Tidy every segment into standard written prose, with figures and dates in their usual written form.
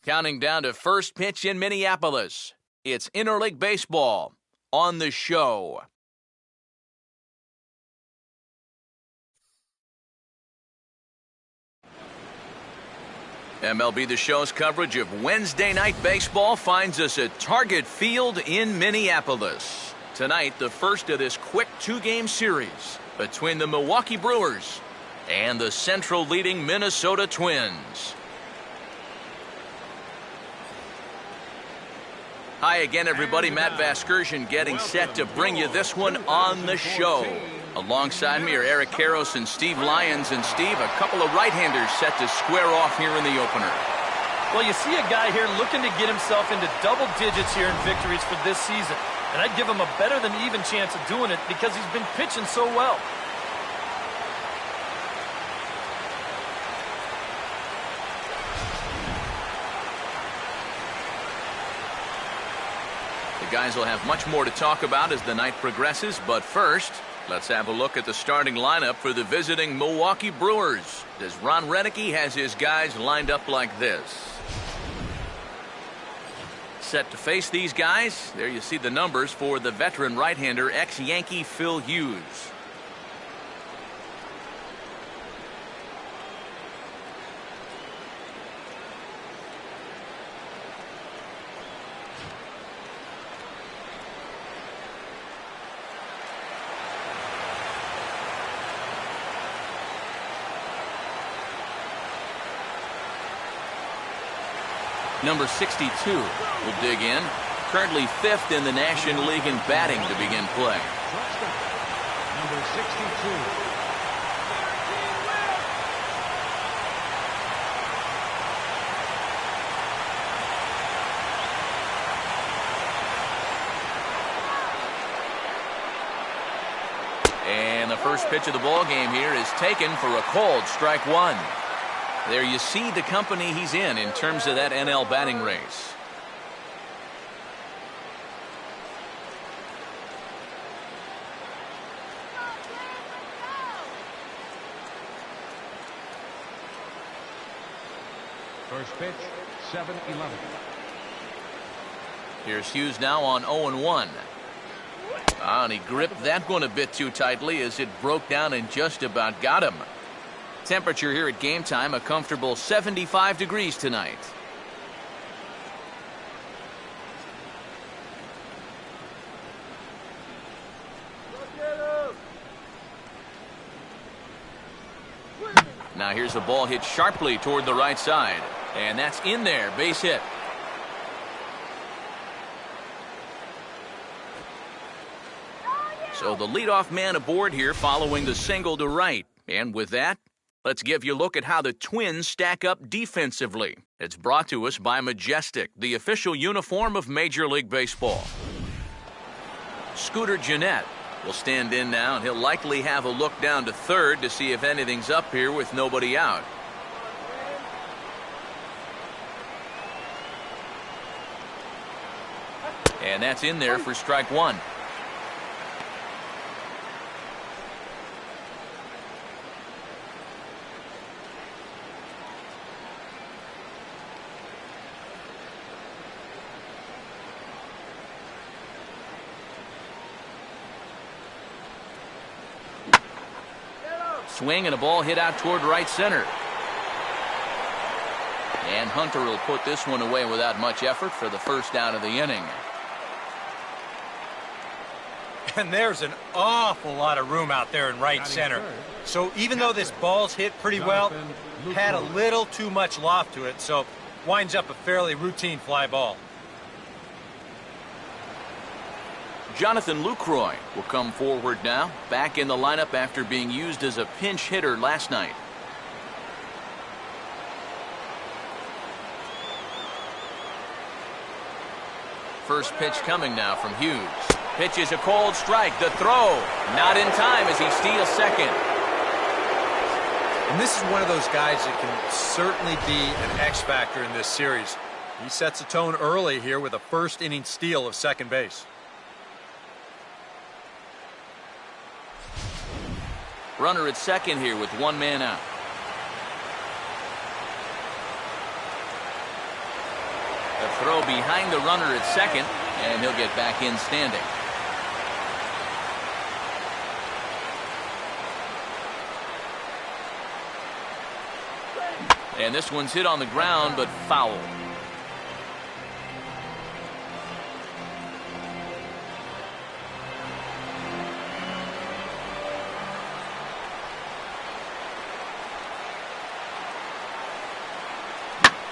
Counting down to first pitch in Minneapolis. It's interleague baseball on the show. MLB The Show's coverage of Wednesday night baseball finds us at Target Field in Minneapolis. Tonight, the first of this quick two-game series between the Milwaukee Brewers and the Central leading Minnesota Twins. Hi again, everybody. Matt Vasgersian getting set to bring you this one on the show. Alongside me are Eric Karros and Steve Lyons. And Steve, a couple of right-handers set to square off here in the opener. Well, you see a guy here looking to get himself into double digits here in victories for this season. And I'd give him a better than even chance of doing it because he's been pitching so well. The guys will have much more to talk about as the night progresses, but first, let's have a look at the starting lineup for the visiting Milwaukee Brewers, as Ron Renneke has his guys lined up like this. Set to face these guys, there you see the numbers for the veteran right-hander, ex-Yankee Phil Hughes. Number 62 will dig in. Currently 5th in the National League in batting to begin play. Number 62. And the first pitch of the ball game here is taken for a called strike one. There you see the company he's in terms of that NL batting race. First pitch, 7-11. Here's Hughes now on 0-1. And he gripped that one a bit too tightly as it broke down and just about got him. Temperature here at game time, a comfortable 75 degrees tonight. Now here's the ball hit sharply toward the right side. And that's in there, base hit. So the leadoff man aboard here following the single to right. And with that, let's give you a look at how the Twins stack up defensively. It's brought to us by Majestic, the official uniform of Major League Baseball. Scooter Gennett will stand in now, and he'll likely have a look down to third to see if anything's up here with nobody out. And that's in there for strike one. Swing and a ball hit out toward right center. And Hunter will put this one away without much effort for the first out of the inning. And there's an awful lot of room out there in right center. So even though this ball's hit pretty well, had a little too much loft to it, so winds up a fairly routine fly ball. Jonathan Lucroy will come forward now, back in the lineup after being used as a pinch hitter last night. First pitch coming now from Hughes. Pitch is a cold strike. The throw not in time as he steals second. And this is one of those guys that can certainly be an X factor in this series. He sets a tone early here with a first inning steal of second base. Runner at second here with one man out. throw behind the runner at second, and he'll get back in standing. And this one's hit on the ground, but foul.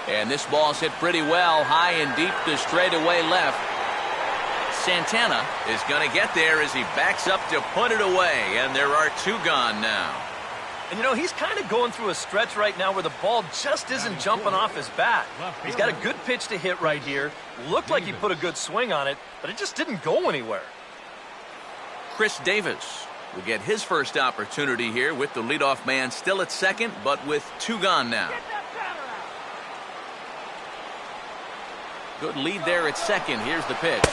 And this ball's hit pretty well, high and deep to straightaway left. Santana is going to get there as he backs up to put it away, and there are two gone now. And you know, he's kind of going through a stretch right now where the ball just isn't jumping off his bat. He's got a good pitch to hit right here. Looked like he put a good swing on it, but it just didn't go anywhere. Chris Davis will get his first opportunity here with the leadoff man still at second, but with two gone now. Good lead there at second. Here's the pitch.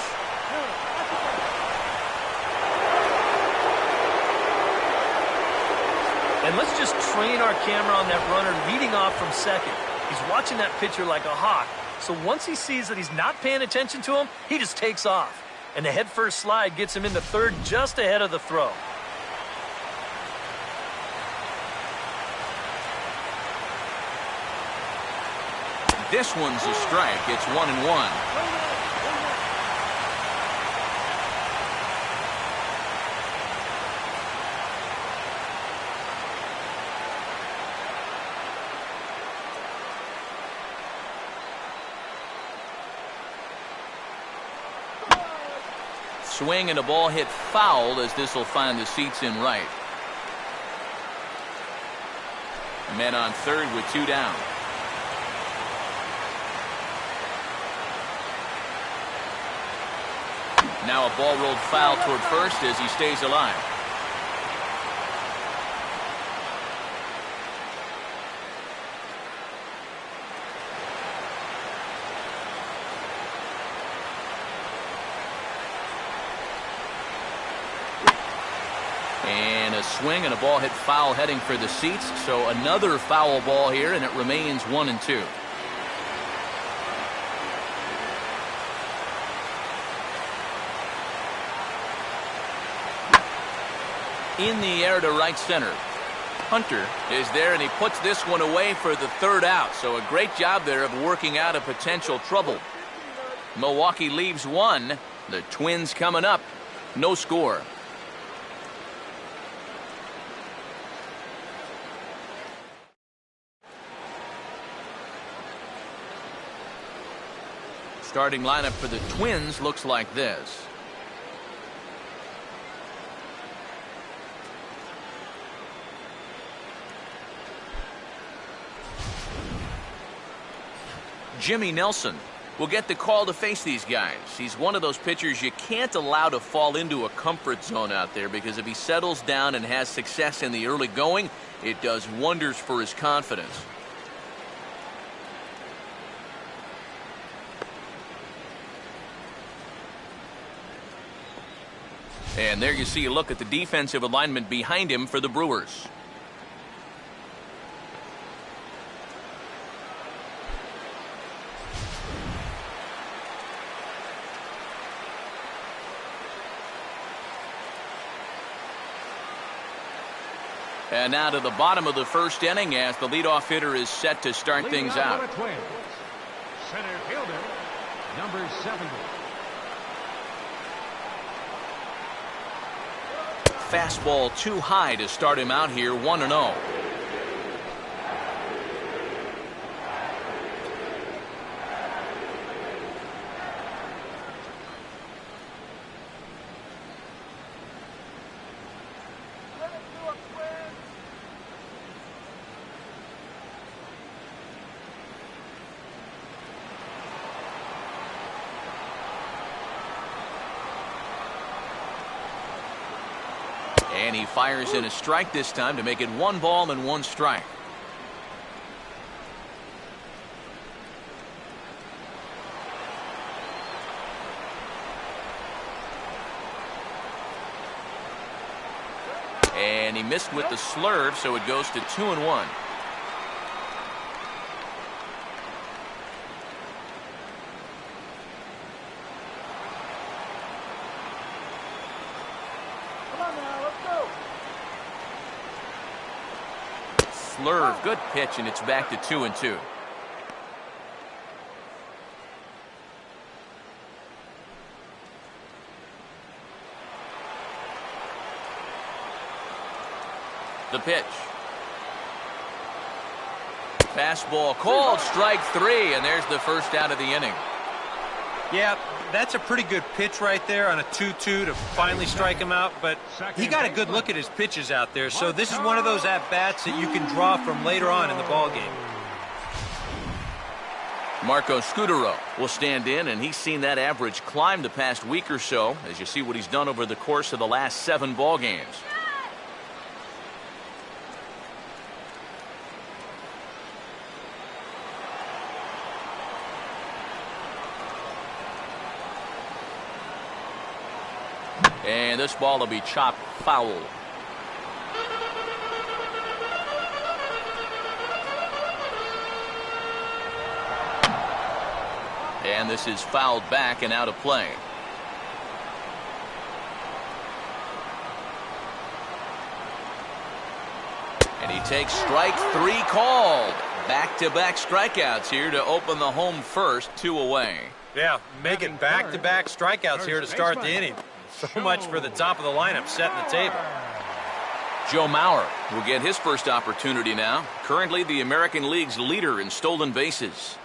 And let's just train our camera on that runner leading off from second. He's watching that pitcher like a hawk. So once he sees that he's not paying attention to him, he just takes off. And the head-first slide gets him into third just ahead of the throw. This one's a strike. It's 1-1. Swing and a ball hit foul as this will find the seats in right. Men on third with two down. Now a ball rolled foul toward first as he stays alive. And a swing and a ball hit foul heading for the seats. So another foul ball here, and it remains 1-2. In the air to right center. Hunter is there, and he puts this one away for the third out. So a great job there of working out a potential trouble. Milwaukee leaves one. The Twins coming up. No score. Starting lineup for the Twins looks like this. Jimmy Nelson will get the call to face these guys. He's one of those pitchers you can't allow to fall into a comfort zone out there, because if he settles down and has success in the early going, it does wonders for his confidence. And there you see a look at the defensive alignment behind him for the Brewers. And now to the bottom of the first inning as the leadoff hitter is set to start things out. Center fielder, number 70. Fastball too high to start him out here, 1-0. And he fires in a strike this time to make it 1 ball and 1 strike. And he missed with the slurve, so it goes to 2-1. slurve. Good pitch, and it's back to 2-2. The pitch. Fastball called, strike 3, and there's the first out of the inning. Yeah, that's a pretty good pitch right there on a 2-2 to finally strike him out, but he got a good look at his pitches out there, so this is one of those at-bats that you can draw from later on in the ballgame. Marco Scudero will stand in, and he's seen that average climb the past week or so as you see what he's done over the course of the last 7 ball games. And this ball will be chopped foul. And this is fouled back and out of play. And he takes strike 3 called. Back-to-back strikeouts here to open the home first, 2 away. Yeah, making back-to-back strikeouts here to start the inning. So much for the top of the lineup setting the table. Joe Mauer will get his first opportunity now. Currently the American League's leader in stolen bases.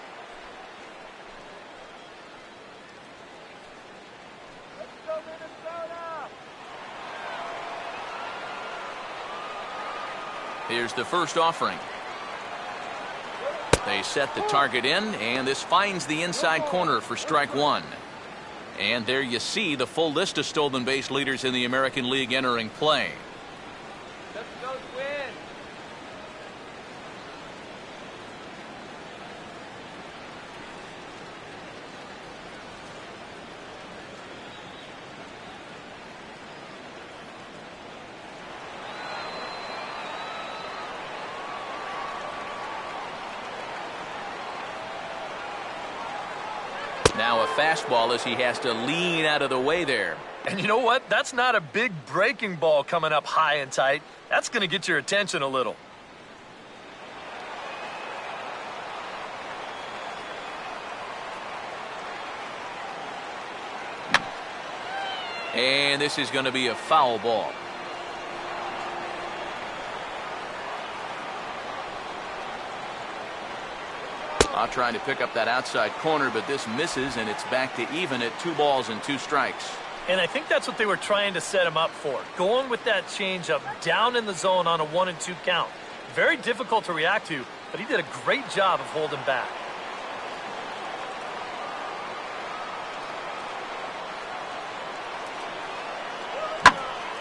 Here's the first offering. They set the target in, and this finds the inside corner for strike 1. And there you see the full list of stolen base leaders in the American League entering play. Now a fastball as he has to lean out of the way there. And you know what? That's not a big breaking ball coming up high and tight. That's going to get your attention a little. And this is going to be a foul ball. Trying to pick up that outside corner, but this misses, and it's back to even at 2 balls and 2 strikes. And I think that's what they were trying to set him up for. Going with that changeup down in the zone on a 1-2 count. Very difficult to react to, but he did a great job of holding back.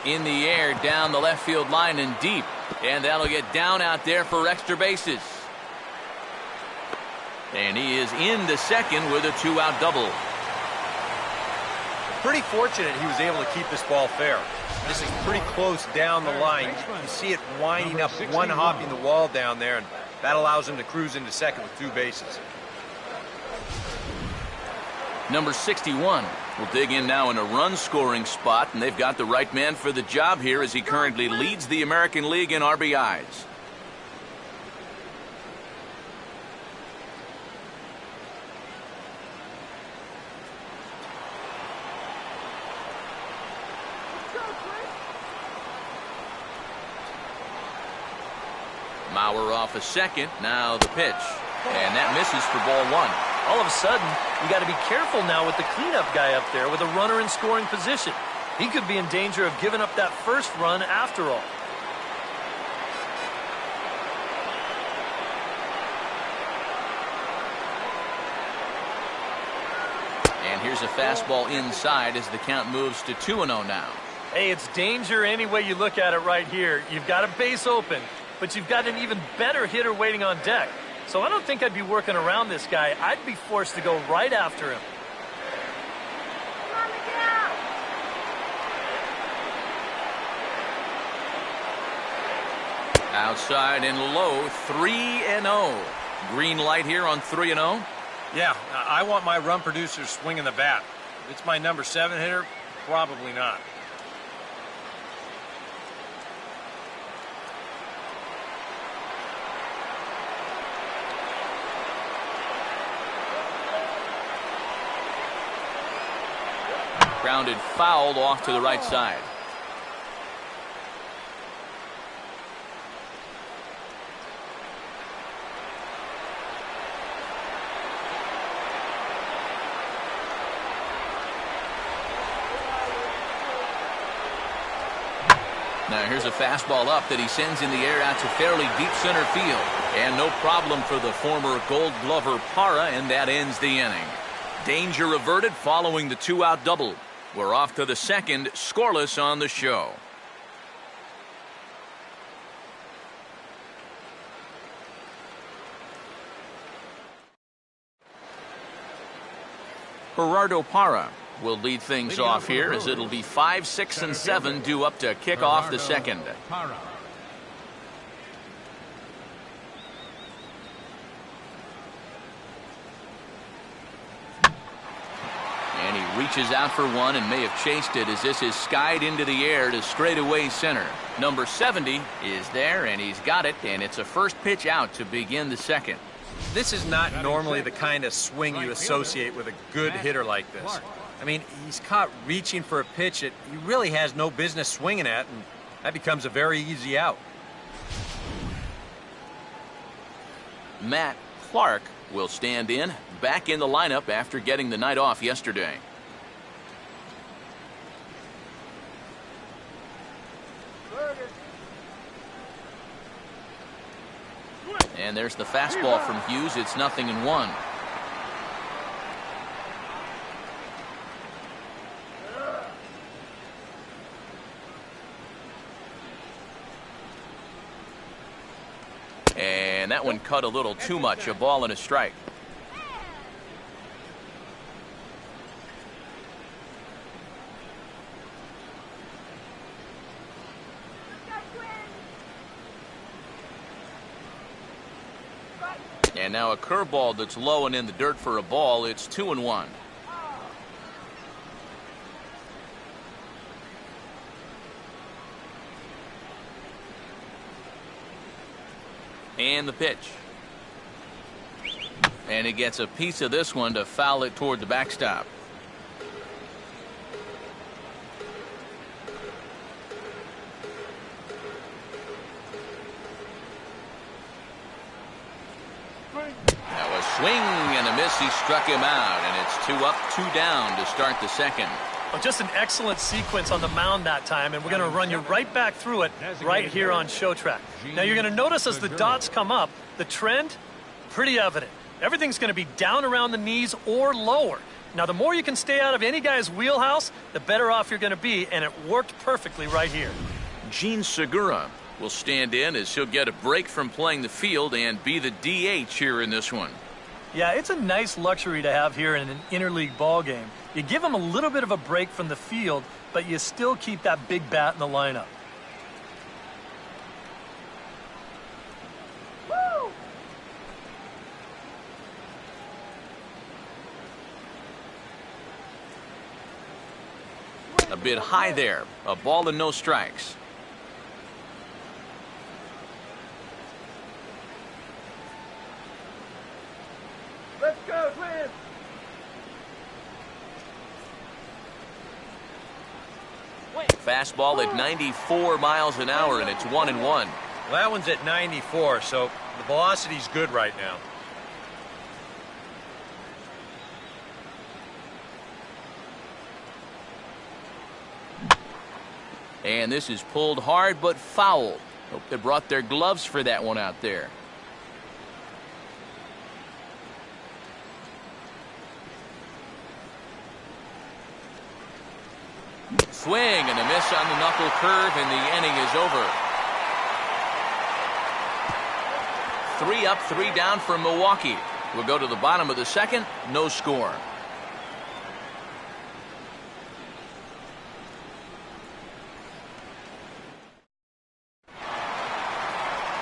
In the air, down the left field line and deep. And that'll get down out there for extra bases. And he is into second with a 2-out double. Pretty fortunate he was able to keep this ball fair. This is pretty close down the line. You see it winding up, one hopping the wall down there, and that allows him to cruise into second with 2 bases. Number 61 will dig in now in a run-scoring spot, and they've got the right man for the job here as he currently leads the American League in RBIs. Mauer off a second. Now the pitch. And that misses for ball 1. All of a sudden, you got to be careful now with the cleanup guy up there with a runner in scoring position. He could be in danger of giving up that first run after all. And here's a fastball inside as the count moves to 2-0 now. Hey, it's danger any way you look at it right here. You've got a base open, but you've got an even better hitter waiting on deck. So I don't think I'd be working around this guy. I'd be forced to go right after him. Outside and low, 3-0. Green light here on 3-0. Yeah, I want my run producers swinging the bat. If it's my number 7 hitter, probably not. Grounded foul off to the right side. Now here's a fastball up that he sends in the air out to fairly deep center field. And no problem for the former Gold Glover Parra, and that ends the inning. Danger averted following the two-out double. We're off to the second, scoreless on the show. Gerardo Parra will lead things off here as it'll be 5, 6, and 7 due up to kick off the second. And he reaches out for one and may have chased it as this is skied into the air to straightaway center. Number 70 is there, and he's got it, and it's a first pitch out to begin the second. This is not normally the kind of swing you associate with a good hitter like this. I mean, he's caught reaching for a pitch that he really has no business swinging at, and that becomes a very easy out. Matt Clark will stand in, back in the lineup after getting the night off yesterday. And there's the fastball from Hughes. It's 0-1. And that one cut a little too much. A ball and a strike. And now a curveball that's low and in the dirt for a ball. It's 2-1. And the pitch. And he gets a piece of this one to foul it toward the backstop. Now a swing and a miss. He struck him out, and it's 2 up, 2 down to start the second. Well, just an excellent sequence on the mound that time, and we're going to run you right back through it right here on Show Track. Now you're going to notice as the dots come up, the trend, pretty evident. Everything's going to be down around the knees or lower. Now the more you can stay out of any guy's wheelhouse, the better off you're going to be, and it worked perfectly right here. Gene Segura will stand in as he'll get a break from playing the field and be the DH here in this one. Yeah, it's a nice luxury to have here in an interleague ball game. You give him a little bit of a break from the field, but you still keep that big bat in the lineup. Woo! A bit high there. A ball and no strikes. Let's go, Twins! Fastball at 94 miles an hour, and it's 1-1. Well, that one's at 94, so the velocity's good right now. And this is pulled hard but foul. Hope they brought their gloves for that one out there. Swing and a miss on the knuckle curve, and the inning is over. 3 up, 3 down for Milwaukee. We'll go to the bottom of the second. No score.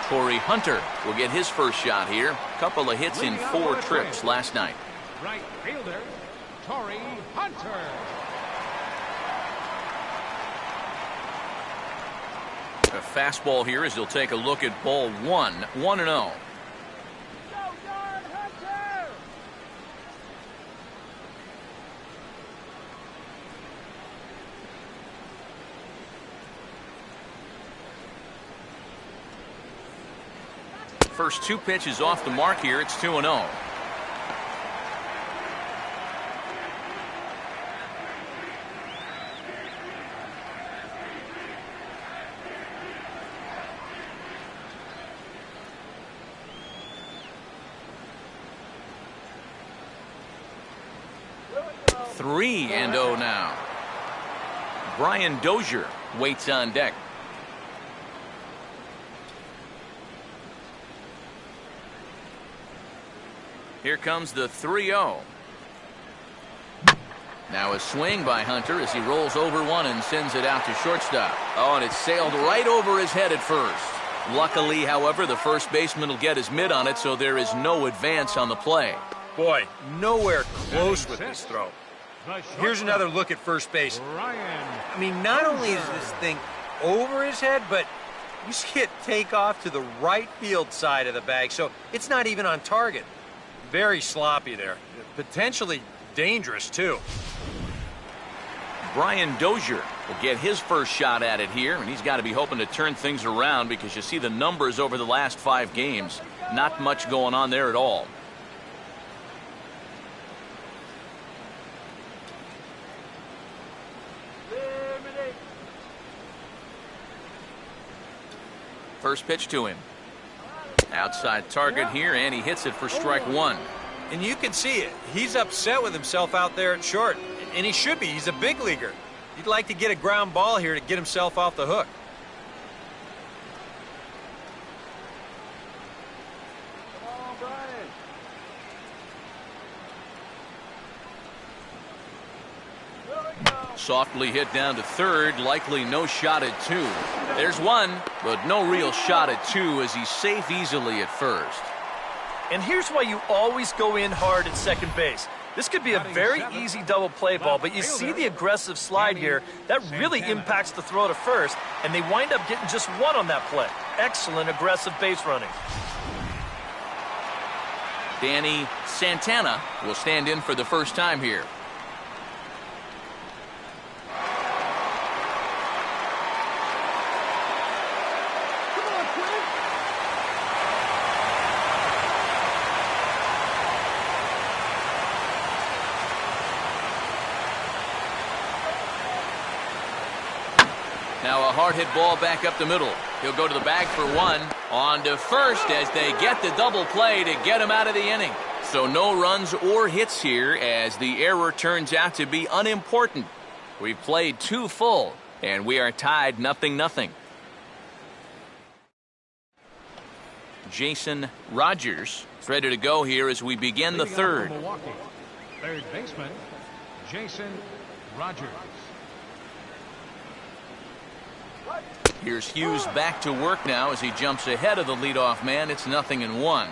Torrey Hunter will get his first shot here. Couple of hits in 4 trips last night. Right fielder, Torrey Hunter. A fastball here as he'll take a look at ball 1. 1-0. first two pitches off the mark here. It's 2-0. Three and 0 now. Brian Dozier waits on deck. Here comes the 3-0. Now a swing by Hunter as he rolls over one and sends it out to shortstop. Oh, and it sailed right over his head at first. Luckily, however, the first baseman will get his mitt on it, so there is no advance on the play. Boy, nowhere close with this throw. Here's another look at first base. I mean, not only is this thing over his head, but you see it take off to the right field side of the bag, so it's not even on target. Very sloppy there. Potentially dangerous, too. Brian Dozier will get his first shot at it here, and he's got to be hoping to turn things around because you see the numbers over the last 5 games. Not much going on there at all. First pitch to him. Outside target here, and he hits it for strike one. And you can see it. He's upset with himself out there at short. And he should be. He's a big leaguer. He'd like to get a ground ball here to get himself off the hook. Come on, Brian. Softly hit down to third, likely no shot at 2. There's one, but no real shot at 2 as he's safe easily at first. And here's why you always go in hard at second base. This could be a very easy double play ball, but you see the aggressive slide here. That really impacts the throw to first, and they wind up getting just one on that play. Excellent aggressive base running. Danny Santana will stand in for the first time here. Now a hard hit ball back up the middle. He'll go to the bag for one. On to first as they get the double play to get him out of the inning. So no runs or hits here as the error turns out to be unimportant. We've played 2 full and we are tied 0-0. Jason Rogers is ready to go here as we begin the third. Milwaukee, third baseman, Jason Rogers. Here's Hughes back to work now as he jumps ahead of the leadoff man. It's 0-1.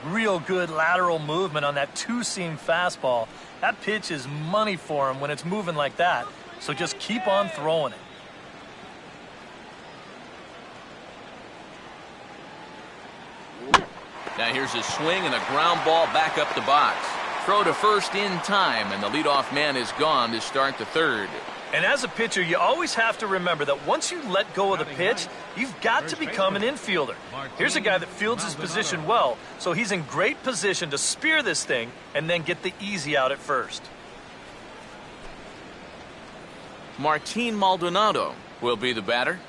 Real good lateral movement on that two-seam fastball. That pitch is money for him when it's moving like that. So just keep on throwing it. Now here's a swing and a ground ball back up the box. Throw to first in time, and the leadoff man is gone to start the third. And as a pitcher, you always have to remember that once you let go of the pitch, you've got to become an infielder. Here's a guy that fields his position well, so he's in great position to spear this thing and then get the easy out at first. Martin Maldonado will be the batter.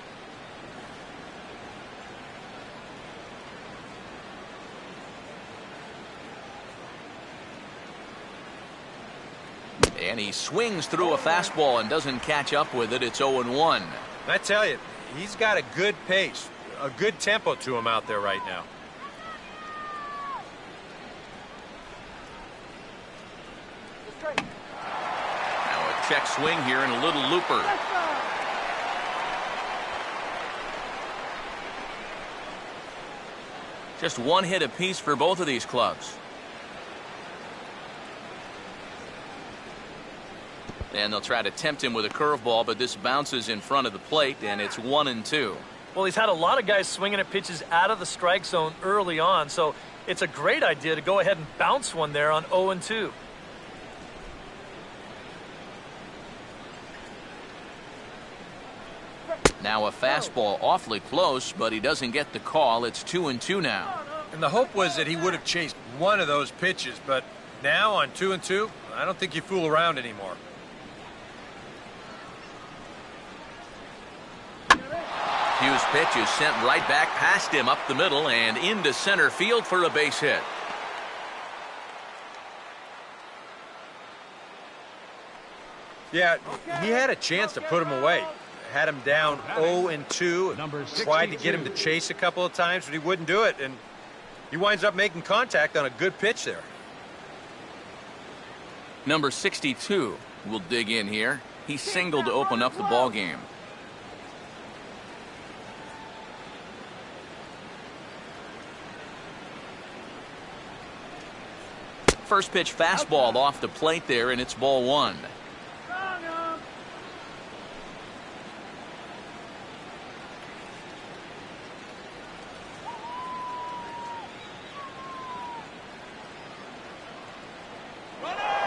And he swings through a fastball and doesn't catch up with it. It's 0-1. I tell you, he's got a good pace, a good tempo to him out there right now. Now a check swing here and a little looper. Just one hit apiece for both of these clubs. And they'll try to tempt him with a curveball, but this bounces in front of the plate, and it's 1-2. Well, he's had a lot of guys swinging at pitches out of the strike zone early on, so it's a great idea to go ahead and bounce one there on 0-2. Now a fastball awfully close, but he doesn't get the call. It's 2-2 now. And the hope was that he would have chased one of those pitches, but now on 2-2, I don't think you fool around anymore. Hughes' pitch is sent right back past him up the middle and into center field for a base hit. Yeah, he had a chance to put him away. Had him down 0-2. Tried to get him to chase a couple of times, but he wouldn't do it. And he winds up making contact on a good pitch there. Number 62 will dig in here. He singled to open up the ball game. First pitch fastball off the plate there, and it's ball one.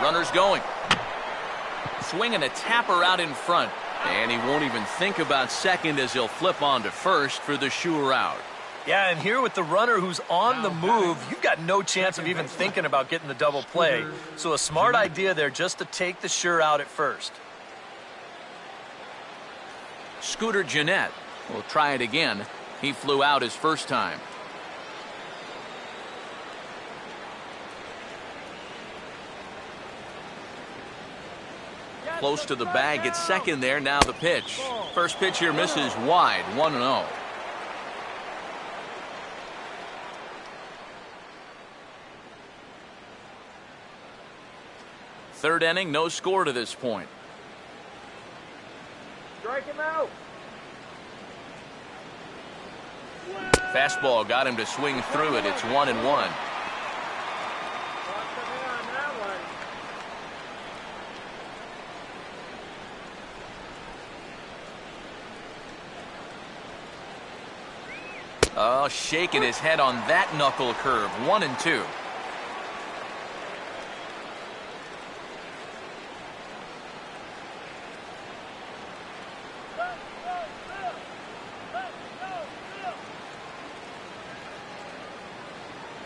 Runners going. Swinging a tapper out in front. And he won't even think about second as he'll flip on to first for the sure out. Yeah, and here with the runner who's on the move, you've got no chance of even thinking about getting the double play. So a smart idea there just to take the sure out at first. Scooter Gennett will try it again. He flew out his first time. Close to the bag at second there. Now the pitch. First pitch here misses wide. 1-0. Third inning, no score to this point. Strike him out. Fastball got him to swing through it. It's 1-1. Oh, shaking his head on that knuckle curve. 1-2.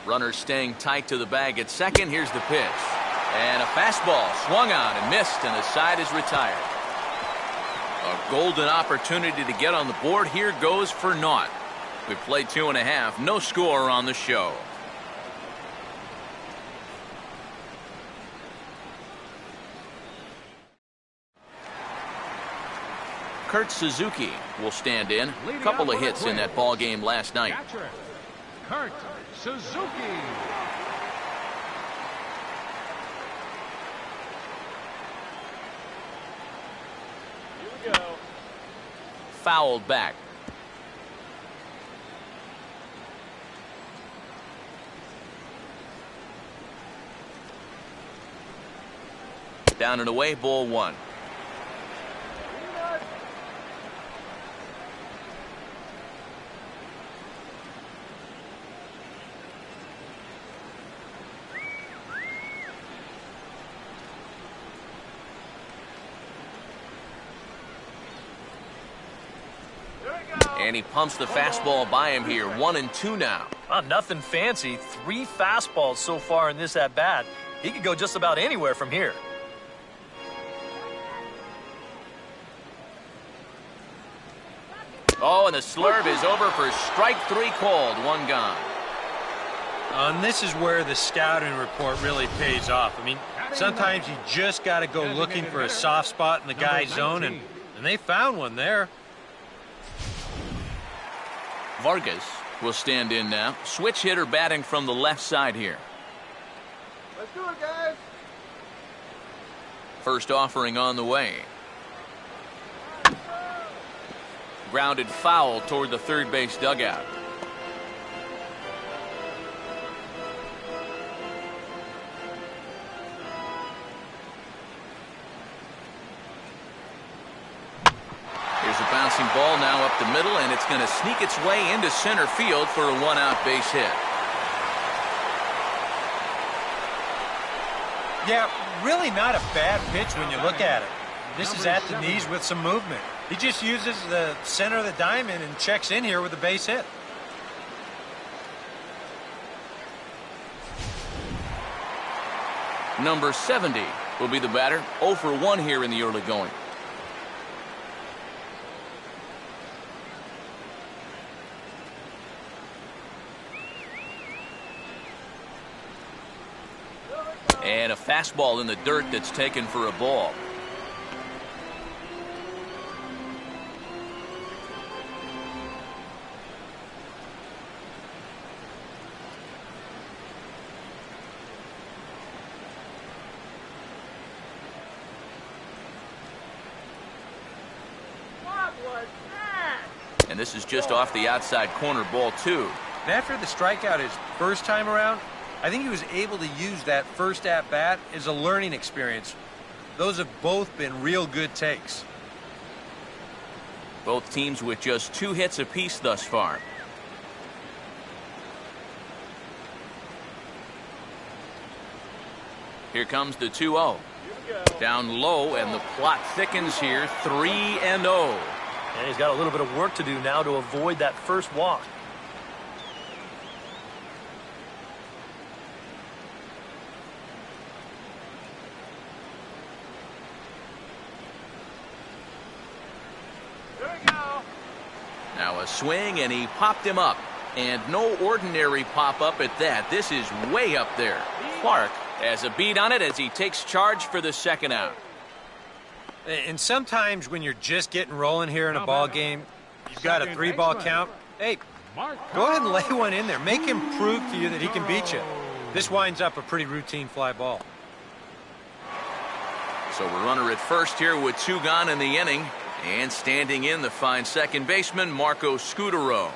Runner staying tight to the bag at second. Here's the pitch. And a fastball swung on and missed, and the side is retired. A golden opportunity to get on the board here goes for naught. We played 2.5. No score on the show. Kurt Suzuki will stand in. A couple of hits in that ball game last night. Catcher, Kurt Suzuki. Here we go. Fouled back. Down and away, ball one. And he pumps the fastball by him here. 1-2 now. Nothing fancy. 3 fastballs so far in this at bat. He could go just about anywhere from here. Oh, and the slurve is over for strike 3 called. 1 gone. And this is where the scouting report really pays off. I mean, sometimes you just got to go looking for a soft spot in the guy's zone, and they found one there. Vargas will stand in now. Switch hitter batting from the left side here. Let's do it, guys. First offering on the way. Grounded foul toward the third base dugout. Here's a bouncing ball now up the middle, and it's going to sneak its way into center field for a 1-out base hit. Yeah, really not a bad pitch when you look at it. This is at the knees with some movement. He just uses the center of the diamond and checks in here with a base hit. Number 70 will be the batter. 0 for 1 here in the early going. And a fastball in the dirt that's taken for a ball. And this is just off the outside corner, ball 2. And after the strikeout his first time around, I think he was able to use that first at-bat as a learning experience. Those have both been real good takes. Both teams with just 2 hits apiece thus far. Here comes the 2-0. Down low, and the plot thickens here. 3-0. And he's got a little bit of work to do now to avoid that first walk. Now a swing, and he popped him up. And no ordinary pop-up at that. This is way up there. Clark has a beat on it as he takes charge for the second out. And sometimes when you're just getting rolling here in a ball game, you've got a 3-ball count. Hey, go ahead and lay one in there. Make him prove to you that he can beat you. This winds up a pretty routine fly ball. So a runner at first here with 2 gone in the inning. And standing in, the fine second baseman, Marco Scutaro.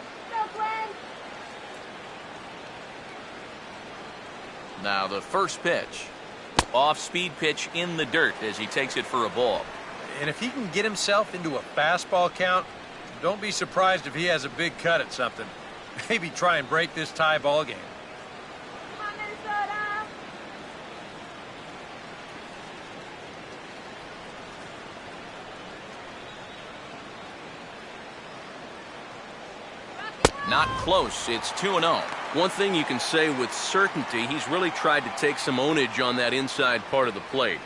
Now the first pitch. Off-speed pitch in the dirt as he takes it for a ball. And if he can get himself into a fastball count, don't be surprised if he has a big cut at something. Maybe try and break this tie ball game. Come on, Minnesota! Not close. It's 2-0. One thing you can say with certainty, he's really tried to take some ownage on that inside part of the plate.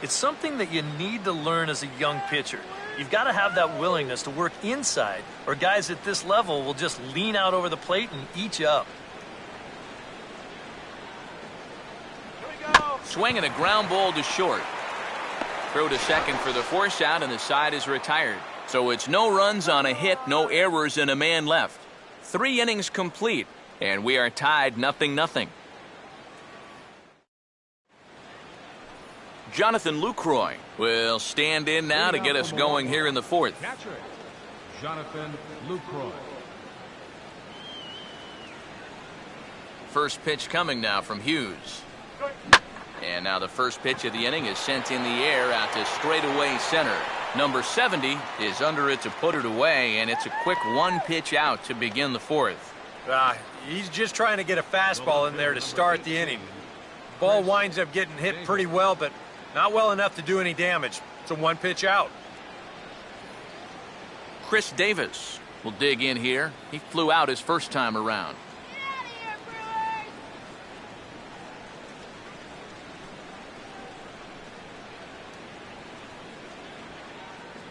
It's something that you need to learn as a young pitcher. You've got to have that willingness to work inside, or guys at this level will just lean out over the plate and eat you up. Swinging a ground ball to short. Throw to second for the force out, and the side is retired. So it's no runs on a hit, no errors, and a man left. 3 innings complete, and we are tied 0-0. Jonathan Lucroy will stand in now to get us going here in the 4th. Catcher, Jonathan Lucroy. First pitch coming now from Hughes. And now the first pitch of the inning is sent in the air out to straightaway center. Number 70 is under it to put it away, and it's a quick 1 pitch out to begin the 4th. He's just trying to get a fastball in there to start the inning. Ball winds up getting hit pretty well, but not well enough to do any damage. It's a 1 pitch out. Chris Davis will dig in here. He flew out his first time around. Get out of here,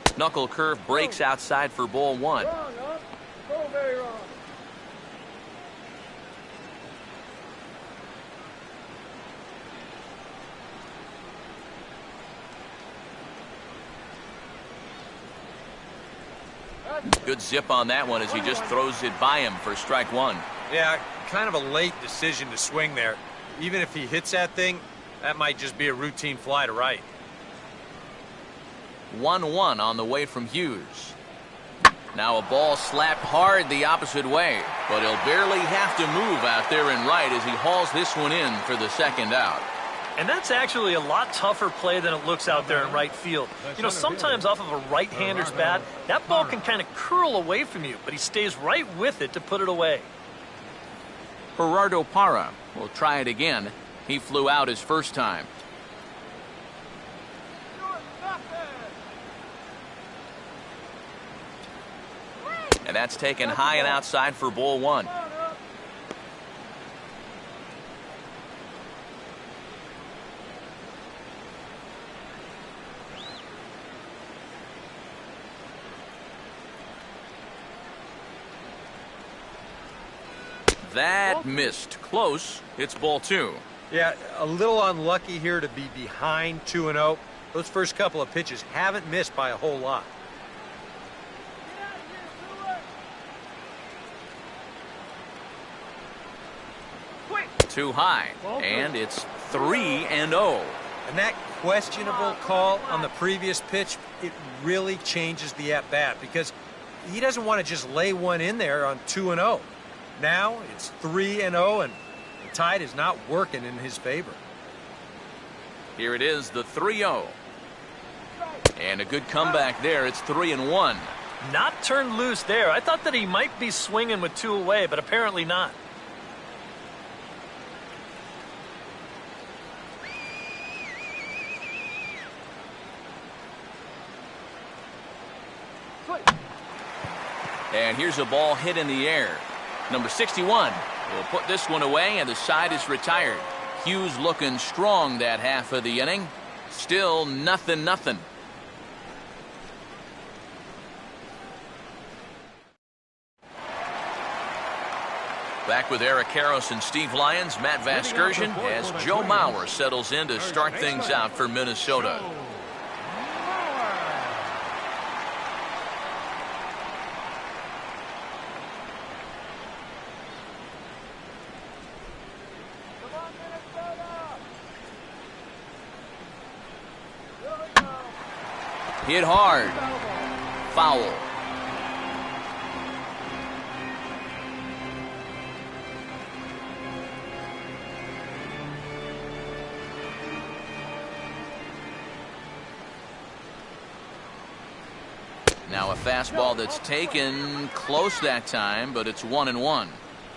Brewers! Knuckle curve breaks outside for ball 1. Wrong, huh? So very wrong. Good zip on that one as he just throws it by him for strike 1. Yeah, kind of a late decision to swing there. Even if he hits that thing, that might just be a routine fly to right. 1-1 on the way from Hughes. Now a ball slapped hard the opposite way, but he'll barely have to move out there in right as he hauls this one in for the second out. And that's actually a lot tougher play than it looks out there in right field. You know, sometimes off of a right-hander's bat, that ball can kind of curl away from you, but he stays right with it to put it away. Gerardo Parra will try it again. He flew out his first time. And that's taken high and outside for ball 1. That missed. Close. It's ball 2. Yeah, a little unlucky here to be behind 2-0. Those first couple of pitches haven't missed by a whole lot. Too high. And it's 3-0. And that questionable call on the previous pitch, it really changes the at-bat because he doesn't want to just lay one in there on 2-0. Now it's 3-0, and the tide is not working in his favor. Here it is, the 3-0. And a good comeback there. It's 3-1. Not turned loose there. I thought that he might be swinging with 2 away, but apparently not. And here's a ball hit in the air. Number 61 will put this one away, and the side is retired. Hughes looking strong that half of the inning. Still 0-0. Back with Eric Karros and Steve Lyons, Matt Vasgersian, as Joe Mauer settles in to start things out for Minnesota. Hit hard. Foul. Now a fastball that's taken close that time, but it's 1-1. Well,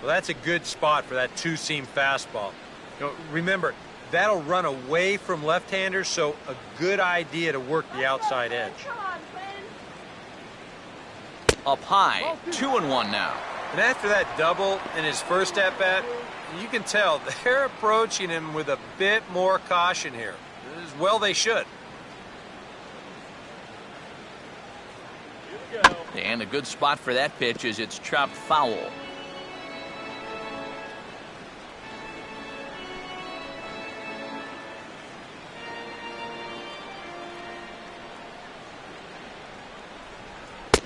that's a good spot for that two-seam fastball. You know, remember, that'll run away from left-handers, so a good idea to work the outside edge. Come on, Glenn. Up high, 2-1 now. And after that double in his first at-bat, you can tell they're approaching him with a bit more caution here. As well they should. And a good spot for that pitch is it's chopped foul.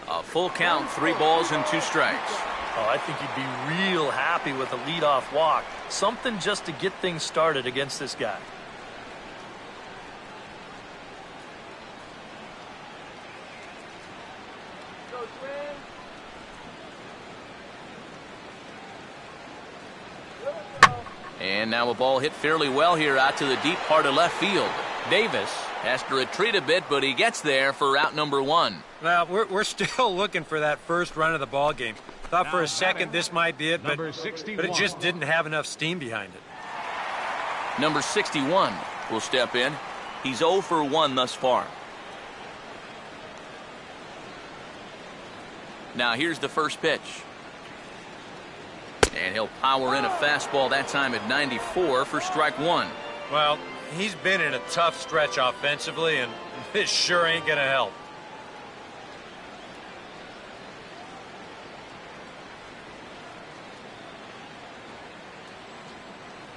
A full count, 3 balls and 2 strikes. Oh, I think he'd be real happy with a leadoff walk. Something just to get things started against this guy. And now a ball hit fairly well here out to the deep part of left field. Davis has to retreat a bit, but he gets there for out number 1. Well, we're still looking for that first run of the ball game. Thought for a second this might be it, but it just didn't have enough steam behind it. Number 61 will step in. He's 0 for 1 thus far. Now here's the first pitch. And he'll power in a fastball that time at 94 for strike 1. Well, he's been in a tough stretch offensively, and this sure ain't going to help.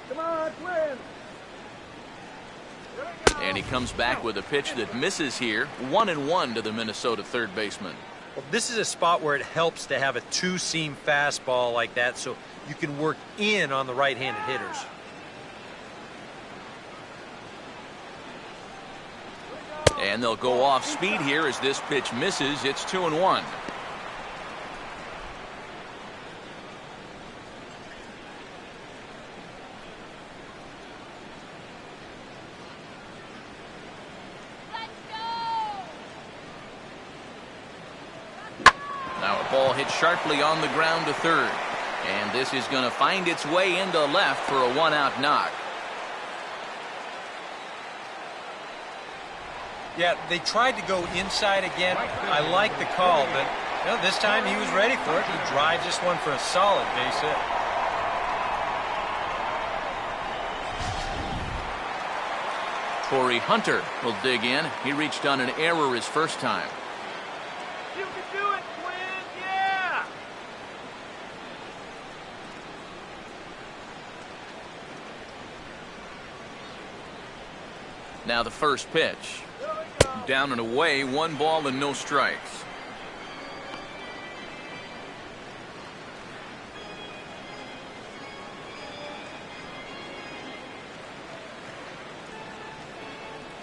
Come on, Glenn. And he comes back with a pitch that misses here. 1-1 to the Minnesota third baseman. Well, this is a spot where it helps to have a two-seam fastball like that so you can work in on the right-handed hitters. And they'll go off speed here as this pitch misses. It's 2-1. Now a ball hit sharply on the ground to third. And this is going to find its way into left for a 1-out knock. Yeah, they tried to go inside again. I like the call, but you know, this time he was ready for it. He drives this one for a solid base hit. Torrey Hunter will dig in. He reached on an error his first time. You can do it, Glenn. Yeah. Now the first pitch. Down and away, 1 ball and no strikes.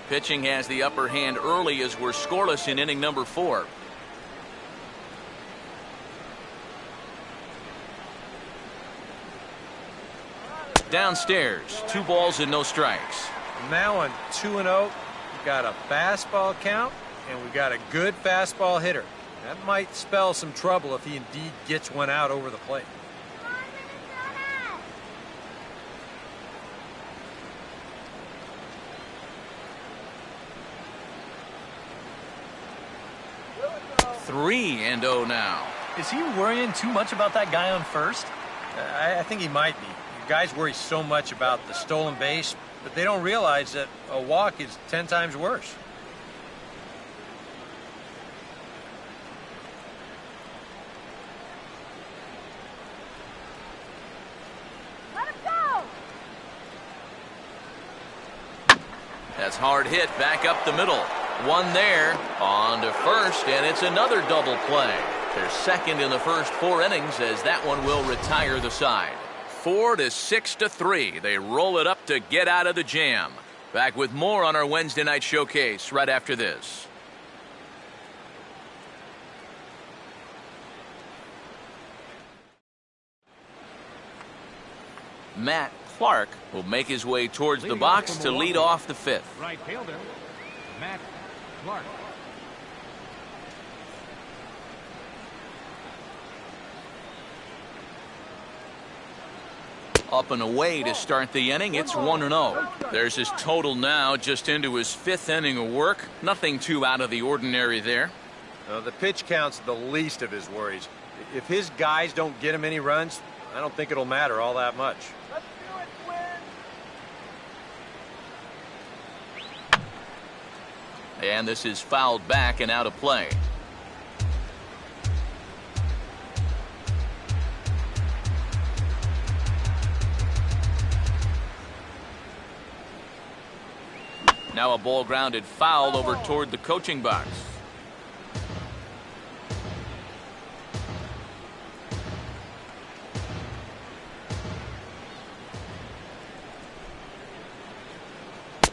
Pitching has the upper hand early as we're scoreless in inning number 4. Downstairs, 2 balls and no strikes. Now on 2-0, we've got a fastball count, and we've got a good fastball hitter. That might spell some trouble if he indeed gets one out over the plate. Three and 0 now. Is he worrying too much about that guy on first? I think he might be. Guys worry so much about the stolen base, but they don't realize that a walk is 10 times worse. Let him go! That's hard hit back up the middle. One there, on to first, and it's another double play. They're second in the first 4 innings as that one will retire the side. 4 to 6 to 3. They roll it up to get out of the jam. Back with more on our Wednesday night showcase right after this. Matt Clark will make his way towards the box to lead off the 5th. Right fielder, Matt Clark. Up and away to start the inning. It's 1-0. There's his total now, just into his 5th inning of work. Nothing too out of the ordinary there. The pitch count's the least of his worries. If his guys don't get him any runs, I don't think it'll matter all that much. Let's do it, Twins! And this is fouled back and out of play. Now a ball grounded foul over toward the coaching box.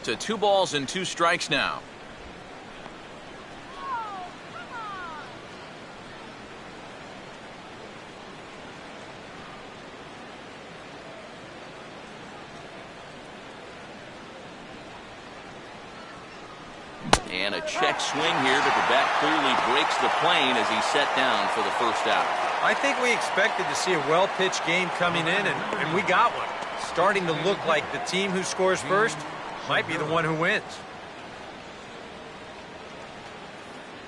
To 2 balls and 2 strikes now. And a check swing here, but the bat clearly breaks the plane as he's set down for the first out. I think we expected to see a well-pitched game coming in, and we got one. Starting to look like the team who scores first might be the one who wins.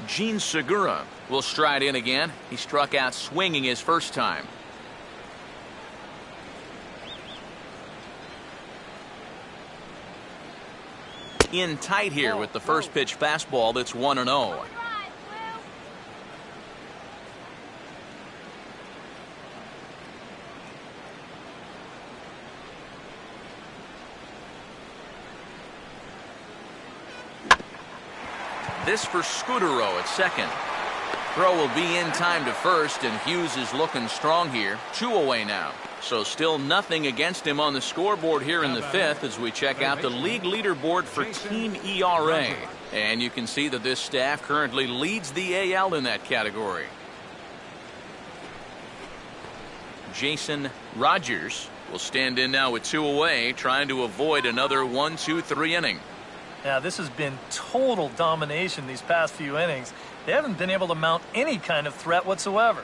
Gene Segura will stride in again. He struck out swinging his first time. In tight here with the first pitch fastball. That's 1-0. This for Scudero at second. Throw will be in time to first, and Hughes is looking strong here. 2 away now. So still nothing against him on the scoreboard here in the 5th as we check out the league leaderboard for team ERA. And you can see that this staff currently leads the AL in that category. Jason Rogers will stand in now with 2 away, trying to avoid another 1-2-3 inning. Yeah, this has been total domination these past few innings. They haven't been able to mount any kind of threat whatsoever.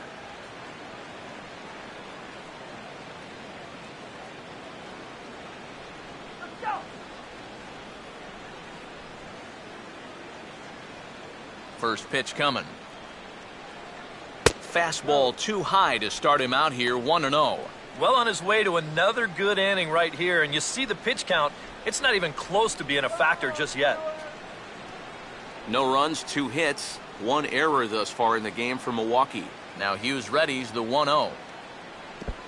First pitch coming. Fastball too high to start him out here. 1-0. Well on his way to another good inning right here, and you see the pitch count. It's not even close to being a factor just yet. No runs, 2 hits, 1 error thus far in the game for Milwaukee. Now Hughes readies the 1-0.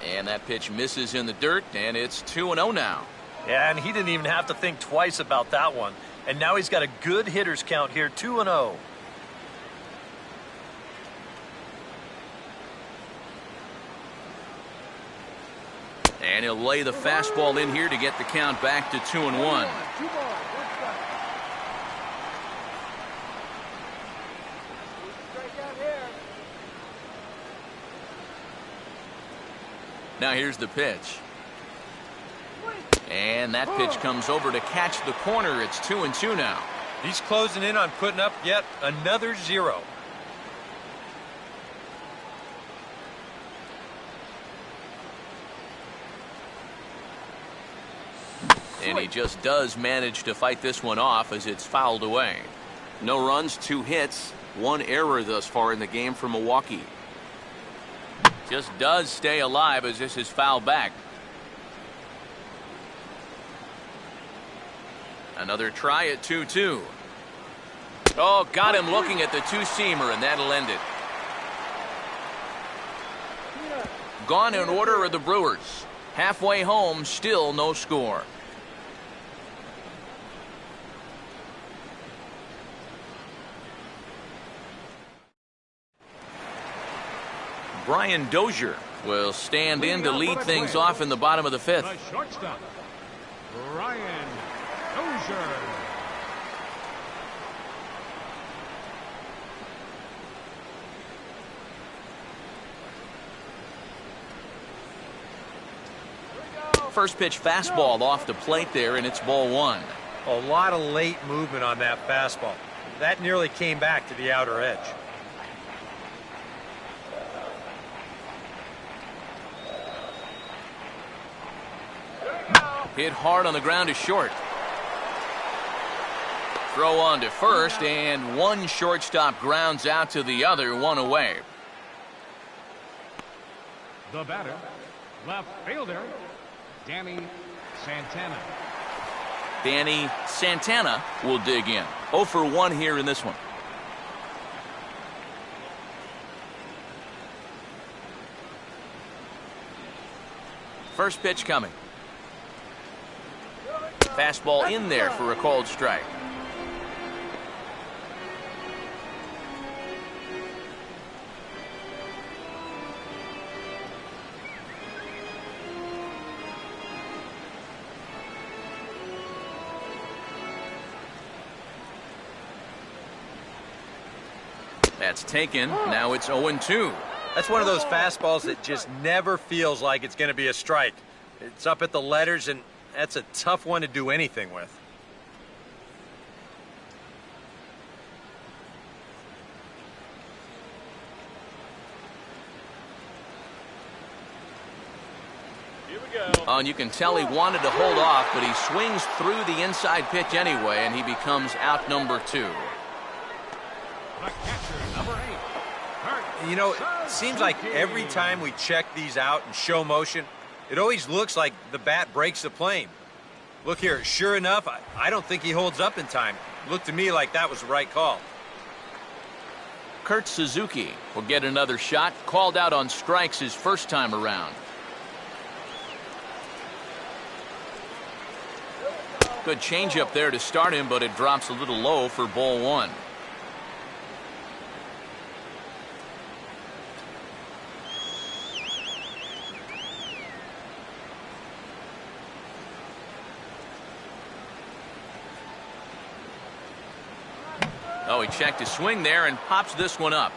And that pitch misses in the dirt, and it's 2-0 now. Yeah, and he didn't even have to think twice about that one. And now he's got a good hitters count here, 2-0. And he'll lay the fastball in here to get the count back to 2-1. Now here's the pitch. And that pitch comes over to catch the corner. It's 2-2 now. He's closing in on putting up yet another 0. And he just does manage to fight this one off as it's fouled away. No runs, 2 hits, 1 error thus far in the game for Milwaukee. Just does stay alive as this is fouled back. Another try at 2-2. Oh, got him looking at the two-seamer, and that'll end it. Gone in order are the Brewers. Halfway home, still no score. Brian Dozier will stand in to lead things off in the bottom of the 5th. The shortstop, Brian Dozier. First pitch fastball off the plate there, and it's ball 1. A lot of late movement on that fastball. That nearly came back to the outer edge. Hit hard on the ground to short. Throw on to first, and one shortstop grounds out to the other, 1 away. The batter, left fielder, Danny Santana. Danny Santana will dig in. 0 for 1 here in this one. First pitch coming. Fastball in there for a called strike. That's taken. Now it's 0-2. That's one of those fastballs that just never feels like it's going to be a strike. It's up at the letters, and that's a tough one to do anything with. Here we go. Oh, and you can tell he wanted to hold off, but he swings through the inside pitch anyway, and he becomes out number 2. The catcher, number 8. You know, it seems like every time we check these out and show motion, it always looks like the bat breaks the plane. Look here, sure enough, I don't think he holds up in time. Looked to me like that was the right call. Kurt Suzuki will get another shot, called out on strikes his first time around. Good changeup there to start him, but it drops a little low for ball 1. Oh, he checked his swing there and pops this one up.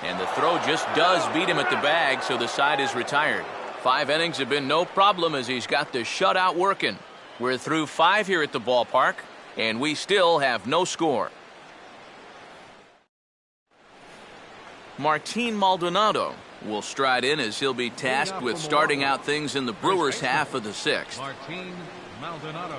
And the throw just does beat him at the bag, so the side is retired. 5 innings have been no problem as he's got the shutout working. We're through 5 here at the ballpark, and we still have no score. Martin Maldonado will stride in as he'll be tasked with starting out things in the Brewers' half of the 6th. Martin Maldonado.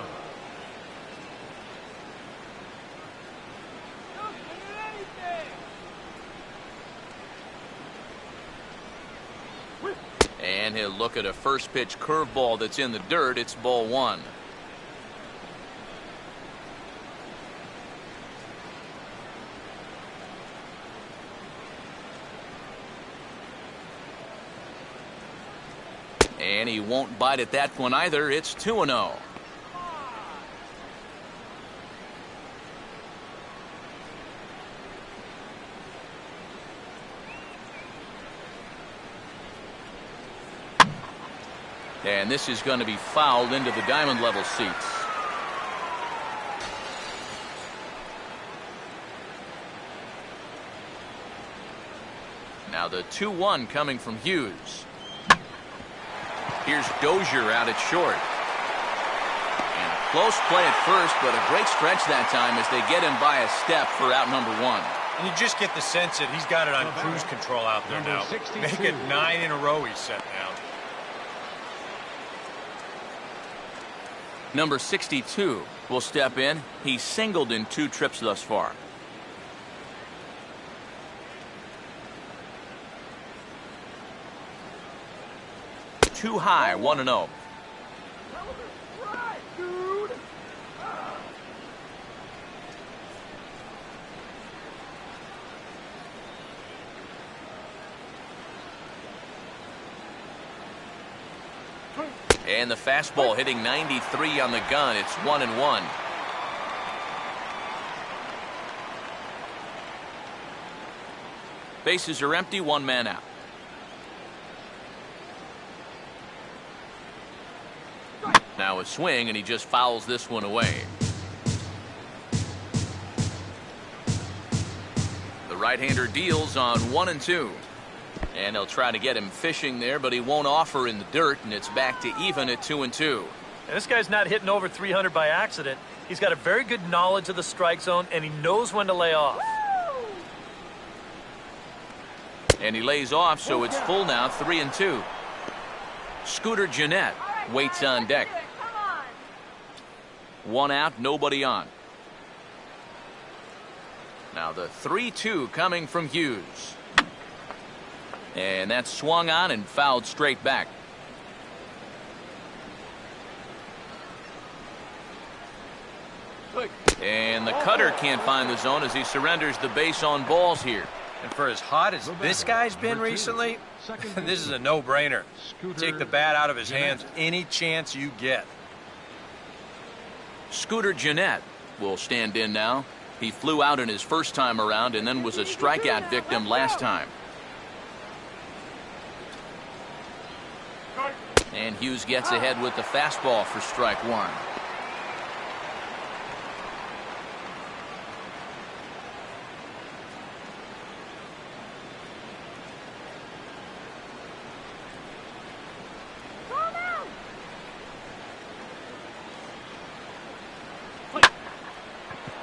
And he'll look at a first pitch curveball that's in the dirt. It's ball 1. And he won't bite at that one either. It's 2-0. And this is going to be fouled into the diamond level seats. Now the 2-1 coming from Hughes. Here's Dozier out at short. And a close play at first, but a great stretch that time as they get him by a step for out number 1. And you just get the sense that he's got it on cruise control out there now. Make it 9 in a row he's set now. Number 62 will step in. He's singled in 2 trips thus far. Too high, 1-0. And the fastball hitting 93 on the gun. It's 1-1. Bases are empty, 1 man out. Now a swing, and he just fouls this one away. The right-hander deals on 1-2. And they'll try to get him fishing there, but he won't offer in the dirt, and it's back to even at 2-2. And this guy's not hitting over 300 by accident. He's got a very good knowledge of the strike zone, and he knows when to lay off. And he lays off, so it's full now, 3-2. Scooter Gennett waits on deck. 1 out, nobody on. Now the 3-2 coming from Hughes. And that's swung on and fouled straight back. And the cutter can't find the zone as he surrenders the base on balls here. And for as hot as this guy's been recently, this is a no-brainer. Take the bat out of his hands any chance you get. Scooter Gennett will stand in now. He flew out in his first time around and then was a strikeout victim last time. And Hughes gets ahead with the fastball for strike 1.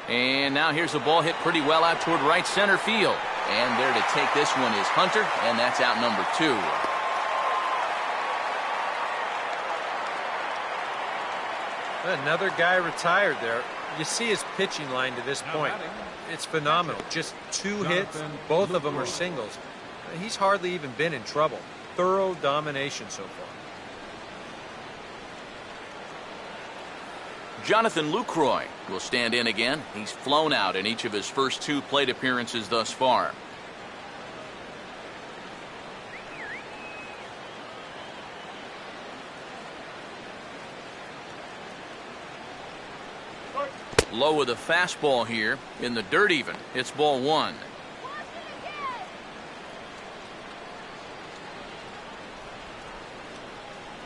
And now here's a ball hit pretty well out toward right center field. And there to take this one is Hunter, and that's out number 2. Another guy retired there. You see his pitching line to this point. It's phenomenal. Just 2 hits, both of them are singles. He's hardly even been in trouble. Thorough domination so far. Jonathan Lucroy will stand in again. He's flown out in each of his first 2 plate appearances thus far. Low with a fastball here in the dirt even. It's ball 1.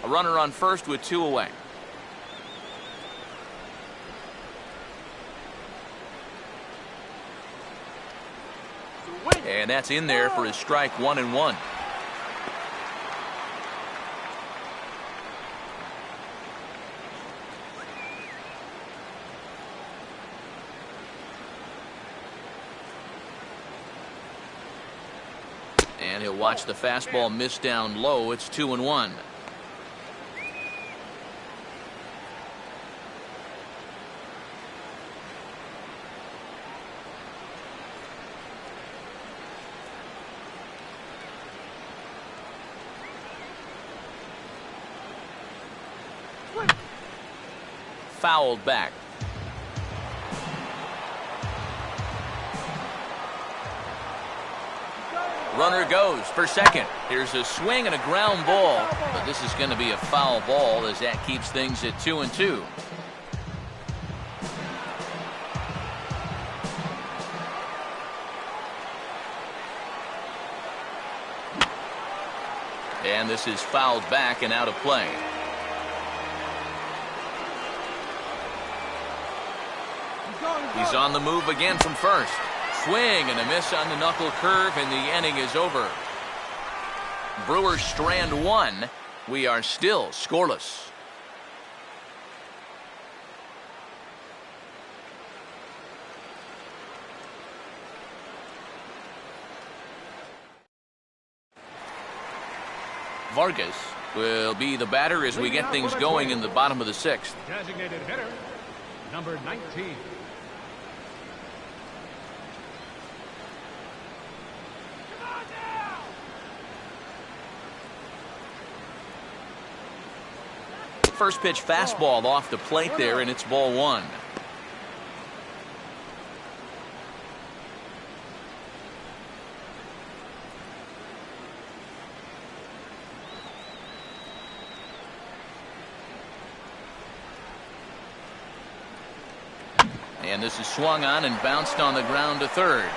A runner on first with 2 away. And that's in there for his strike 1-1. And he'll watch the fastball miss down low. It's 2-1. Fouled back. Runner goes for second. Here's a swing and a ground ball, but this is going to be a foul ball as that keeps things at 2-2. And this is fouled back and out of play. He's on the move again from first. Swing and a miss on the knuckle curve, and the inning is over. Brewers strand one. We are still scoreless. Vargas will be the batter as we get things going in the bottom of the sixth. Designated hitter, number 19. First pitch fastball off the plate there, and it's ball one. And this is swung on and bounced on the ground to third.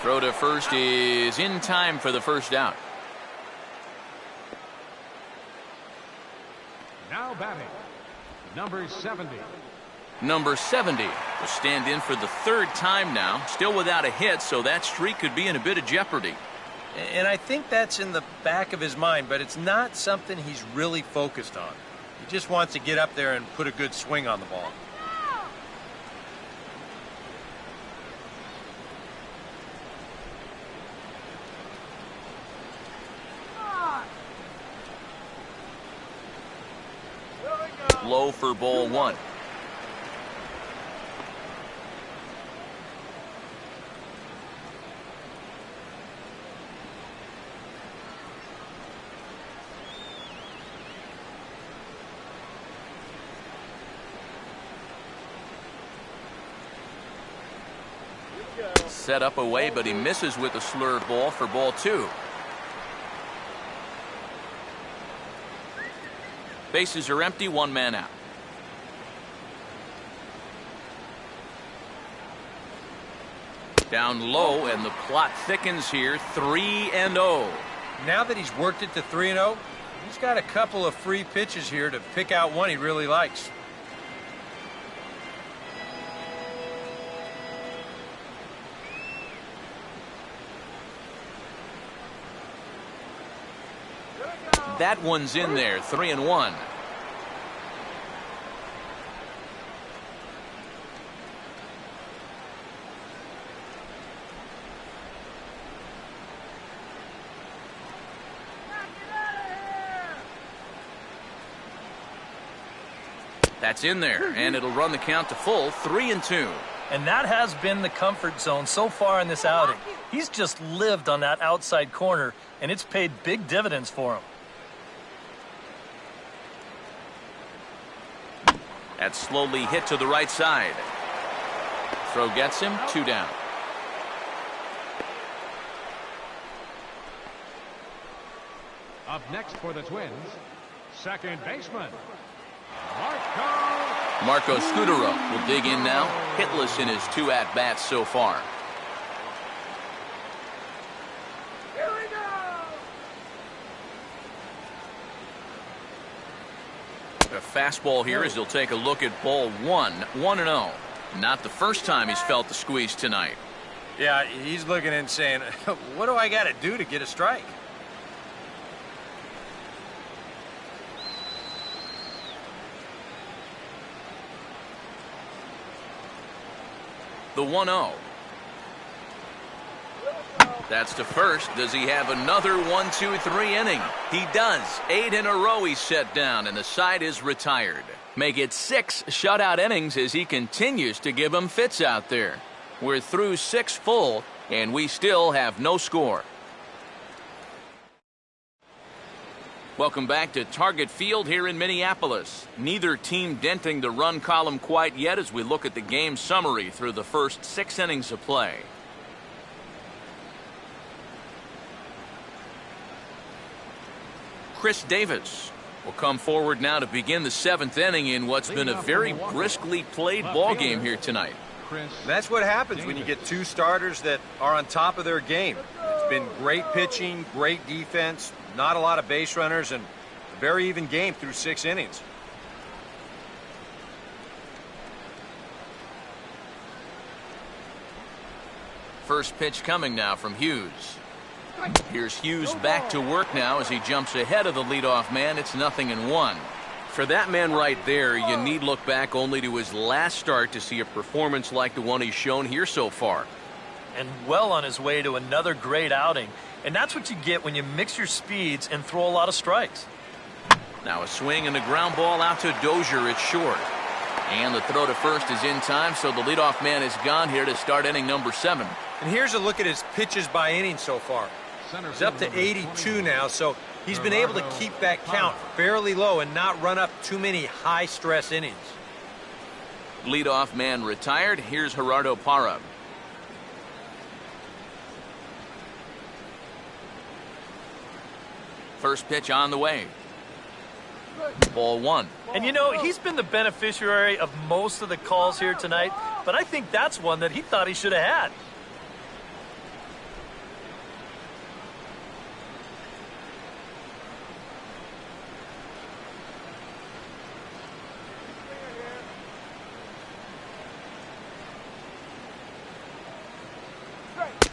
Throw to first is in time for the first out. Now batting, number 70. Number 70 will stand in for the third time now. Still without a hit, so that streak could be in a bit of jeopardy. And I think that's in the back of his mind, but it's not something he's really focused on. He just wants to get up there and put a good swing on the ball. Low for ball one. Set up away, but he misses with a slurve ball for ball two. Bases are empty, one man out. Down low, and the plot thickens here. 3-0. Now that he's worked it to 3-0, he's got a couple of free pitches here to pick out one he really likes. That one's in there. 3-1. That's in there, and it'll run the count to full. 3-2. And that has been the comfort zone so far in this outing. He's just lived on that outside corner, and it's paid big dividends for him. That's slowly hit to the right side. Throw gets him. 2 down. Up next for the Twins, second baseman, Marco Scudero will dig in now. Hitless in his 2 at-bats so far. Here we go. A fastball here as he'll take a look at ball one. 1-0. Not the first time he's felt the squeeze tonight. Yeah, he's looking and saying, what do I got to do to get a strike? The 1-0. That's to first. Does he have another 1-2-3 inning? He does. 8 in a row he's set down, and the side is retired. Make it 6 shutout innings as he continues to give them fits out there. We're through 6 full, and we still have no score. Welcome back to Target Field here in Minneapolis. Neither team denting the run column quite yet as we look at the game summary through the first 6 innings of play. Chris Davis will come forward now to begin the 7th inning in what's been a very briskly played ball game here tonight. That's what happens when you get 2 starters that are on top of their game. It's been great pitching, great defense, not a lot of base runners, and a very even game through 6 innings. first pitch coming now from Hughes. Here's Hughes back to work now as he jumps ahead of the leadoff man. It's 0-1. For that man right there, you need look back only to his last start to see a performance like the one he's shown here so far. And well on his way to another great outing. And that's what you get when you mix your speeds and throw a lot of strikes. Now a swing and a ground ball out to Dozier. It's short. And the throw to first is in time, so the leadoff man is gone here to start inning number 7. And here's a look at his pitches by inning so far. He's up to 82 now, so he's been able to keep that count fairly low and not run up too many high-stress innings. Leadoff man retired. Here's Gerardo Parra. First pitch on the way. Ball 1. And you know, he's been the beneficiary of most of the calls here tonight, but I think that's one that he thought he should have had.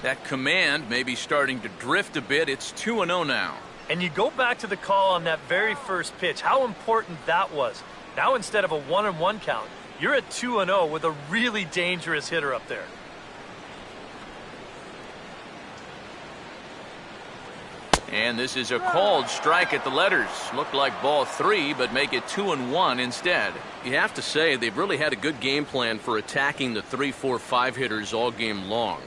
That command may be starting to drift a bit. It's 2-0 now. And you go back to the call on that very first pitch, how important that was. Now instead of a 1-1 count, you're at 2-0 with a really dangerous hitter up there. And this is a called strike at the letters. Looked like ball 3, but make it 2-1 instead. You have to say they've really had a good game plan for attacking the 3, 4, 5 hitters all game long.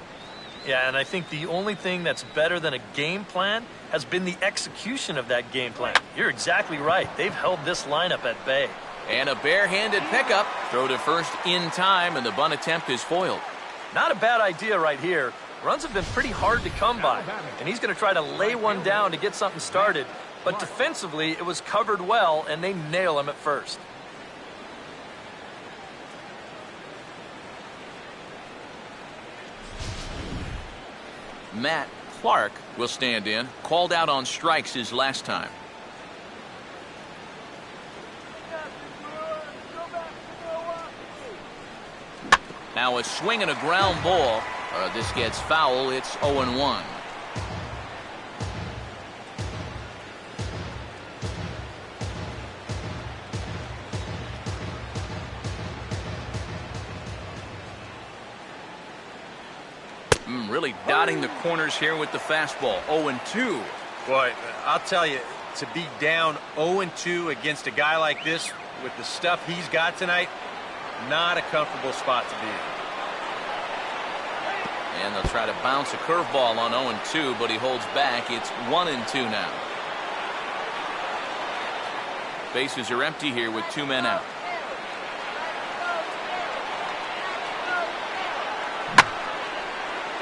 Yeah, and I think the only thing that's better than a game plan has been the execution of that game plan. You're exactly right. They've held this lineup at bay. And a barehanded pickup. Throw to first in time, and the bunt attempt is foiled. Not a bad idea right here. Runs have been pretty hard to come by, and he's going to try to lay one down to get something started. But defensively, it was covered well, and they nail him at first. Matt Clark will stand in. Called out on strikes his last time. Now a swing and a ground ball. This gets foul. It's 0-1. Really dotting the corners here with the fastball. 0-2. Boy, I'll tell you, to be down 0-2 against a guy like this with the stuff he's got tonight, not a comfortable spot to be in. And they'll try to bounce a curveball on 0-2, but he holds back. It's 1-2 now. Bases are empty here with 2 men out.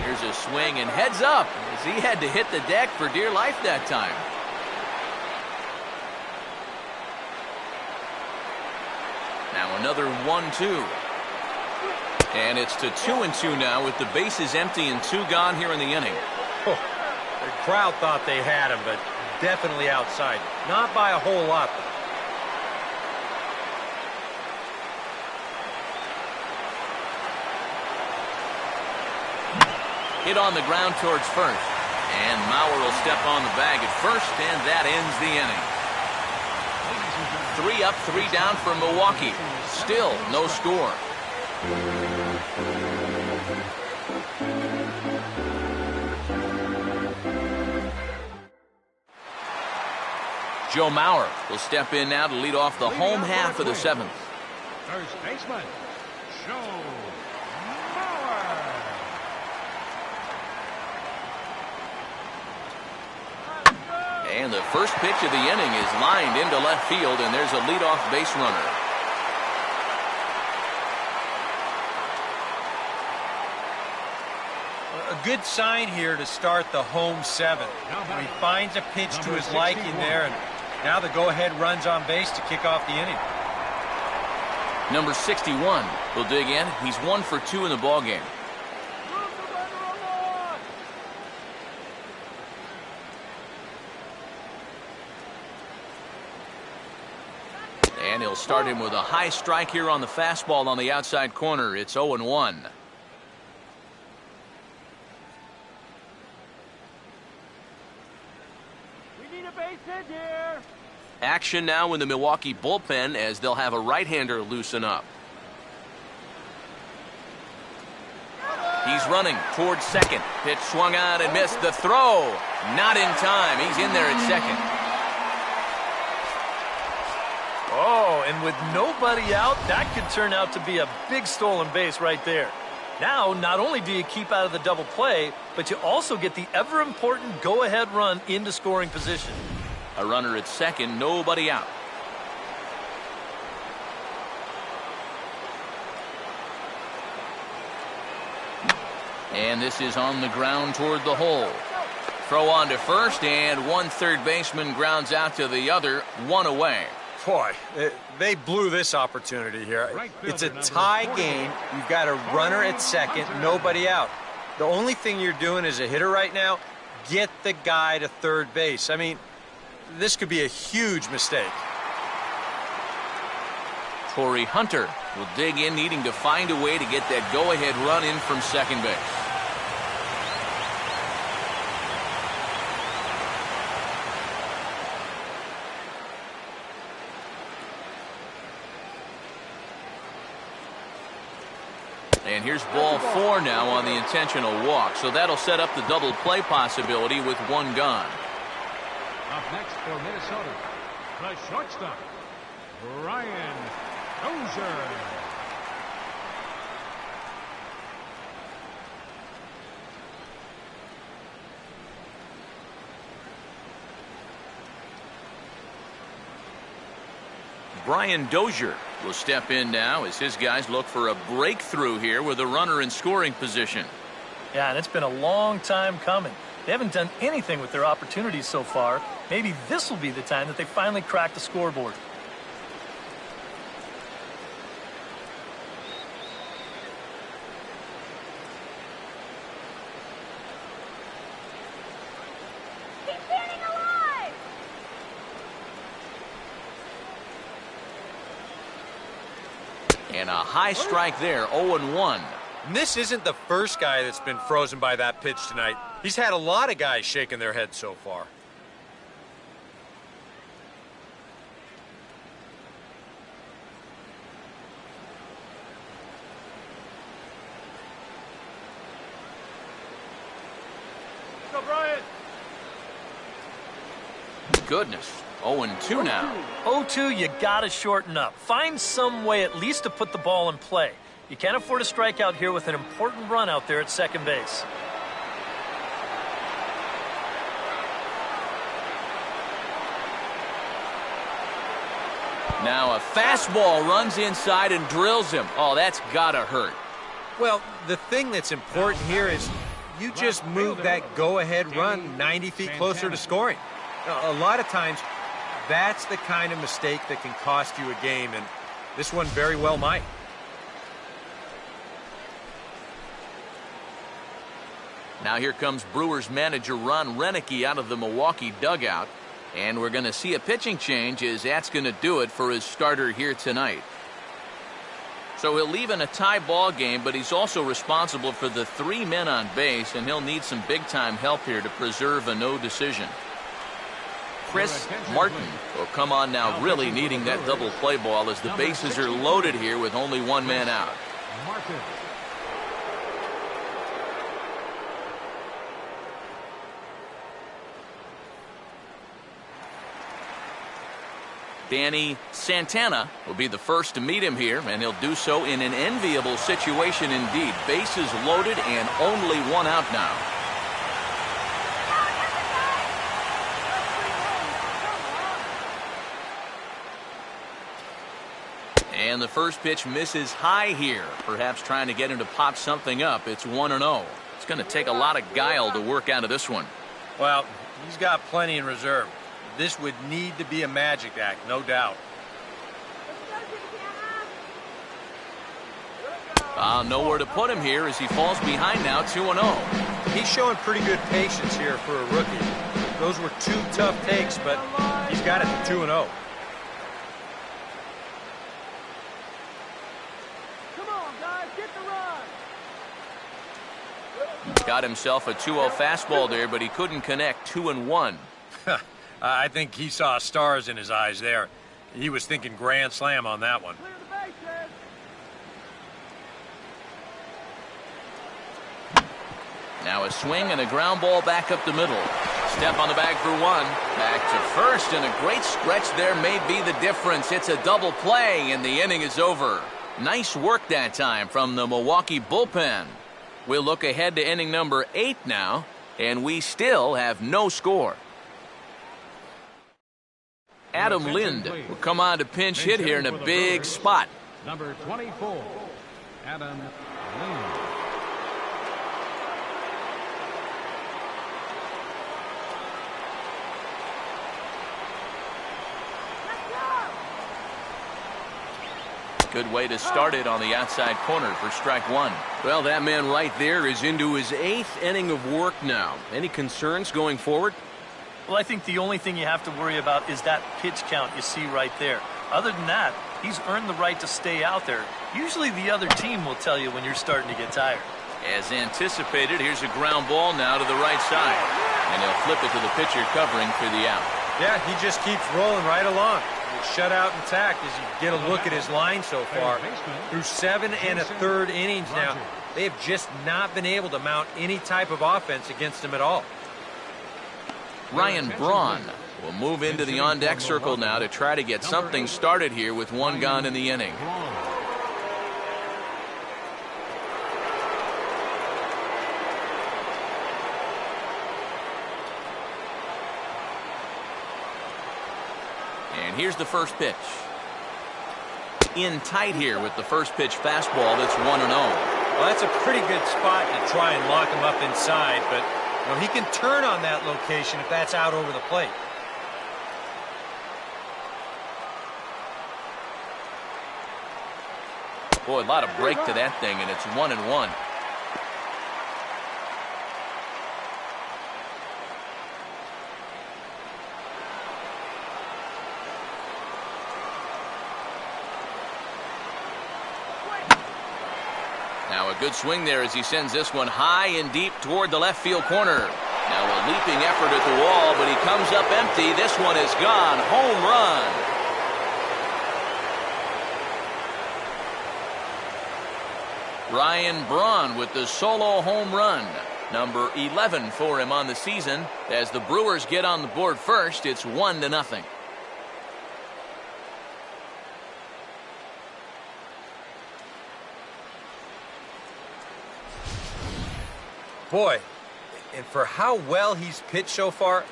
Here's a swing and heads up as he had to hit the deck for dear life that time. Now another 1-2. And it's to 2-2 now with the bases empty and 2 gone here in the inning. Oh, the crowd thought they had him, but definitely outside. Not by a whole lot, though. Hit on the ground towards first. And Mauer will step on the bag at first, and that ends the inning. 3 up, 3 down for Milwaukee. Still no score. Joe Mauer will step in now to lead off the home half of the 7th. First baseman, Joe Mauer. And the first pitch of the inning is lined into left field, and there's a leadoff base runner. A good sign here to start the home 7. He finds a pitch to his liking there, and now the go-ahead runs on base to kick off the inning. Number 61 will dig in. He's 1 for 2 in the ballgame. And he'll start him with a high strike here on the fastball on the outside corner. It's 0-1. action now in the Milwaukee bullpen as they'll have a right-hander loosen up. He's running towards second. Pitch swung on and missed. The throw. Not in time. He's in there at second. Oh, and with nobody out, that could turn out to be a big stolen base right there. Now, not only do you keep out of the double play, but you also get the ever-important go-ahead run into scoring position. A runner at second, nobody out. And this is on the ground toward the hole. Throw on to first, and one third baseman grounds out to the other, one away. Boy, they blew this opportunity here. It's a tie game. You've got a runner at second, nobody out. The only thing you're doing as a hitter right now, get the guy to third base. I mean, this could be a huge mistake. Torrey Hunter will dig in, needing to find a way to get that go-ahead run in from second base. And here's ball 4 now on the intentional walk. So that'll set up the double play possibility with one gone. Up next for Minnesota, the shortstop, Brian Dozier. Brian Dozier will step in now as his guys look for a breakthrough here with a runner in scoring position. Yeah, and it's been a long time coming. They haven't done anything with their opportunities so far. Maybe this will be the time that they finally crack the scoreboard. Keep standing alive! And a high strike there, 0-1. And this isn't the first guy that's been frozen by that pitch tonight. He's had a lot of guys shaking their heads so far. Go, Brian. Goodness, 0-2 now. 0-2, you gotta shorten up. Find some way at least to put the ball in play. You can't afford a strikeout here with an important run out there at second base. Now a fastball runs inside and drills him. Oh, that's gotta hurt. Well, the thing that's important here is you just move that go-ahead run 90 feet closer to scoring. A lot of times, that's the kind of mistake that can cost you a game, and this one very well might. Now here comes Brewers manager Ron Renicky out of the Milwaukee dugout. And we're going to see a pitching change as that's going to do it for his starter here tonight. So he'll leave in a tie ball game, but he's also responsible for the 3 men on base, and he'll need some big-time help here to preserve a no decision. Chris Martin will come on now, really needing that double play ball as the bases are loaded here with only 1 man out. Martin. Danny Santana will be the first to meet him here, and he'll do so in an enviable situation indeed. Bases loaded and only 1 out now. And the first pitch misses high here, perhaps trying to get him to pop something up. It's 1-0. It's going to take a lot of guile to work out of this one. Well, he's got plenty in reserve. This would need to be a magic act, no doubt. Nowhere to put him here as he falls behind now, 2-0. He's showing pretty good patience here for a rookie. Those were 2 tough takes, but he's got it to 2-0. Come on, guys, get the run! Got himself a 2-0 fastball there, but he couldn't connect. 2-1. I think he saw stars in his eyes there. He was thinking grand slam on that one. Clear the bases. Now a swing and a ground ball back up the middle. Step on the bag for one. Back to first, and a great stretch there may be the difference. It's a double play, and the inning is over. Nice work that time from the Milwaukee bullpen. We'll look ahead to inning number 8 now, and we still have no score. Adam Lind will come on to pinch hit here in a big spot. Number 24, Adam Lind. Good way to start it on the outside corner for strike one. Well, that man right there is into his 8th inning of work now. Any concerns going forward? Well, I think the only thing you have to worry about is that pitch count you see right there. Other than that, he's earned the right to stay out there. Usually the other team will tell you when you're starting to get tired. As anticipated, here's a ground ball now to the right side. And he'll flip it to the pitcher covering for the out. Yeah, he just keeps rolling right along. Shut out intact as you get a look at his line so far. Through 7 1/3 innings now, they have just not been able to mount any type of offense against him at all. Ryan Braun will move into the on-deck circle now to try to get something started here with one gone in the inning. And here's the first pitch. In tight here with the first pitch fastball that's 1-0. Well, that's a pretty good spot to try and lock him up inside, but he can turn on that location if that's out over the plate. Boy, a lot of break to that thing, and it's 1-1. Now a good swing there as he sends this one high and deep toward the left field corner. Now a leaping effort at the wall, but he comes up empty. This one is gone. Home run. Ryan Braun with the solo home run. Number 11 for him on the season. As the Brewers get on the board first, it's 1-0. Boy, and for how well he's pitched so far,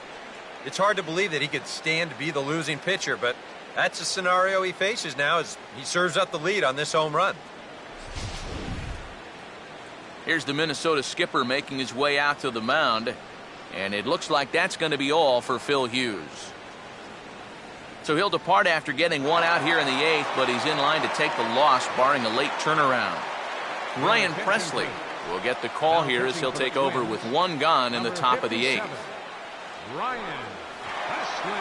it's hard to believe that he could stand to be the losing pitcher, but that's the scenario he faces now as he serves up the lead on this home run. Here's the Minnesota skipper making his way out to the mound, and it looks like that's going to be all for Phil Hughes. So he'll depart after getting one out here in the 8th, but he's in line to take the loss, barring a late turnaround. Ryan Presley will get the call here as he'll take over with one gone in the top of the 8th. Ryan Presley.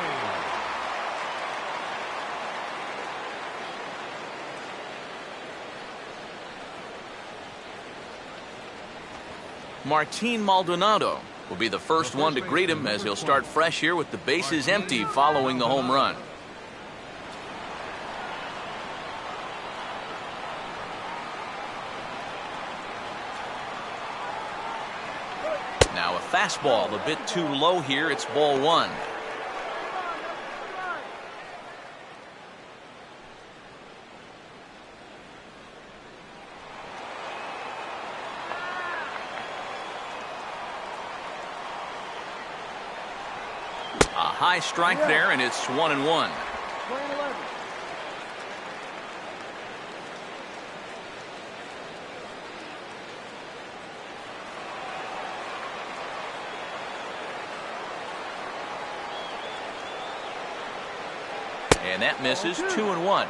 Martin Maldonado will be the first one to greet him as he'll start fresh here with the bases empty following the home run. Now a fastball a bit too low here. It's ball one. A high strike there, and it's 1-1. And that misses. 2-1.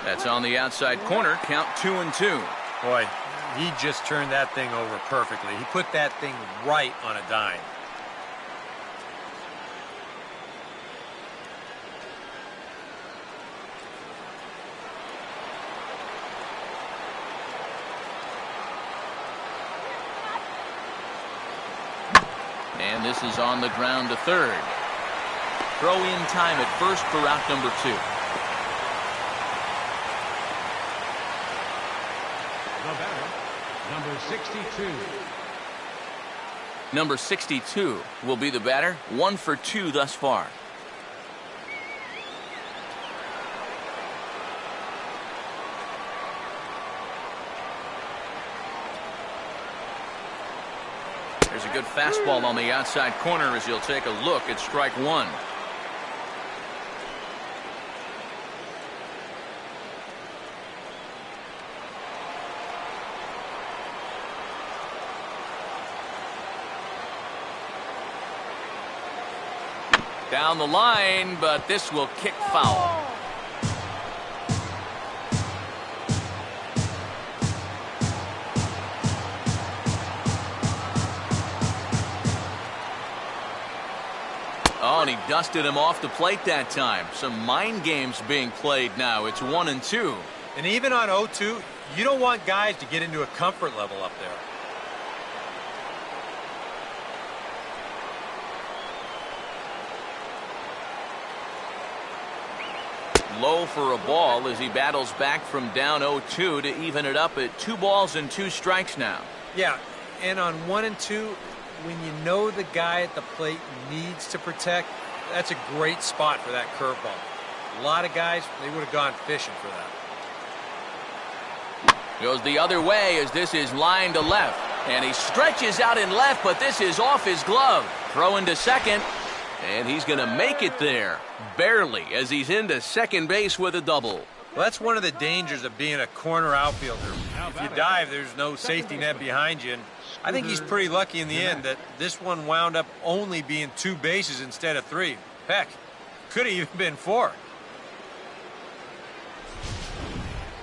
That's on the outside corner. Count 2-2. Boy, he just turned that thing over perfectly. He put that thing right on a dime. And this is on the ground to third. Throw in time at first for out number 2. The batter, number 62. Number 62 will be the batter. 1 for 2 thus far. There's a good fastball on the outside corner as you'll take a look at strike 1. Down the line, but this will kick foul. Oh, and he dusted him off the plate that time. Some mind games being played now. It's 1-2. And even on 0-2, you don't want guys to get into a comfort level up there. Low for a ball as he battles back from down 0-2 to even it up at 2 balls and 2 strikes now. Yeah, and on 1 and 2, when you know the guy at the plate needs to protect, that's a great spot for that curveball. A lot of guys, they would have gone fishing for that. Goes the other way as this is line to left. And he stretches out in left, but this is off his glove. Throw into second, and he's going to make it there. Barely, as he's into second base with a double. Well, that's one of the dangers of being a corner outfielder. If you dive, there's no safety net behind you. And I think he's pretty lucky in the end that this one wound up only being 2 bases instead of 3. Heck, could have even been 4.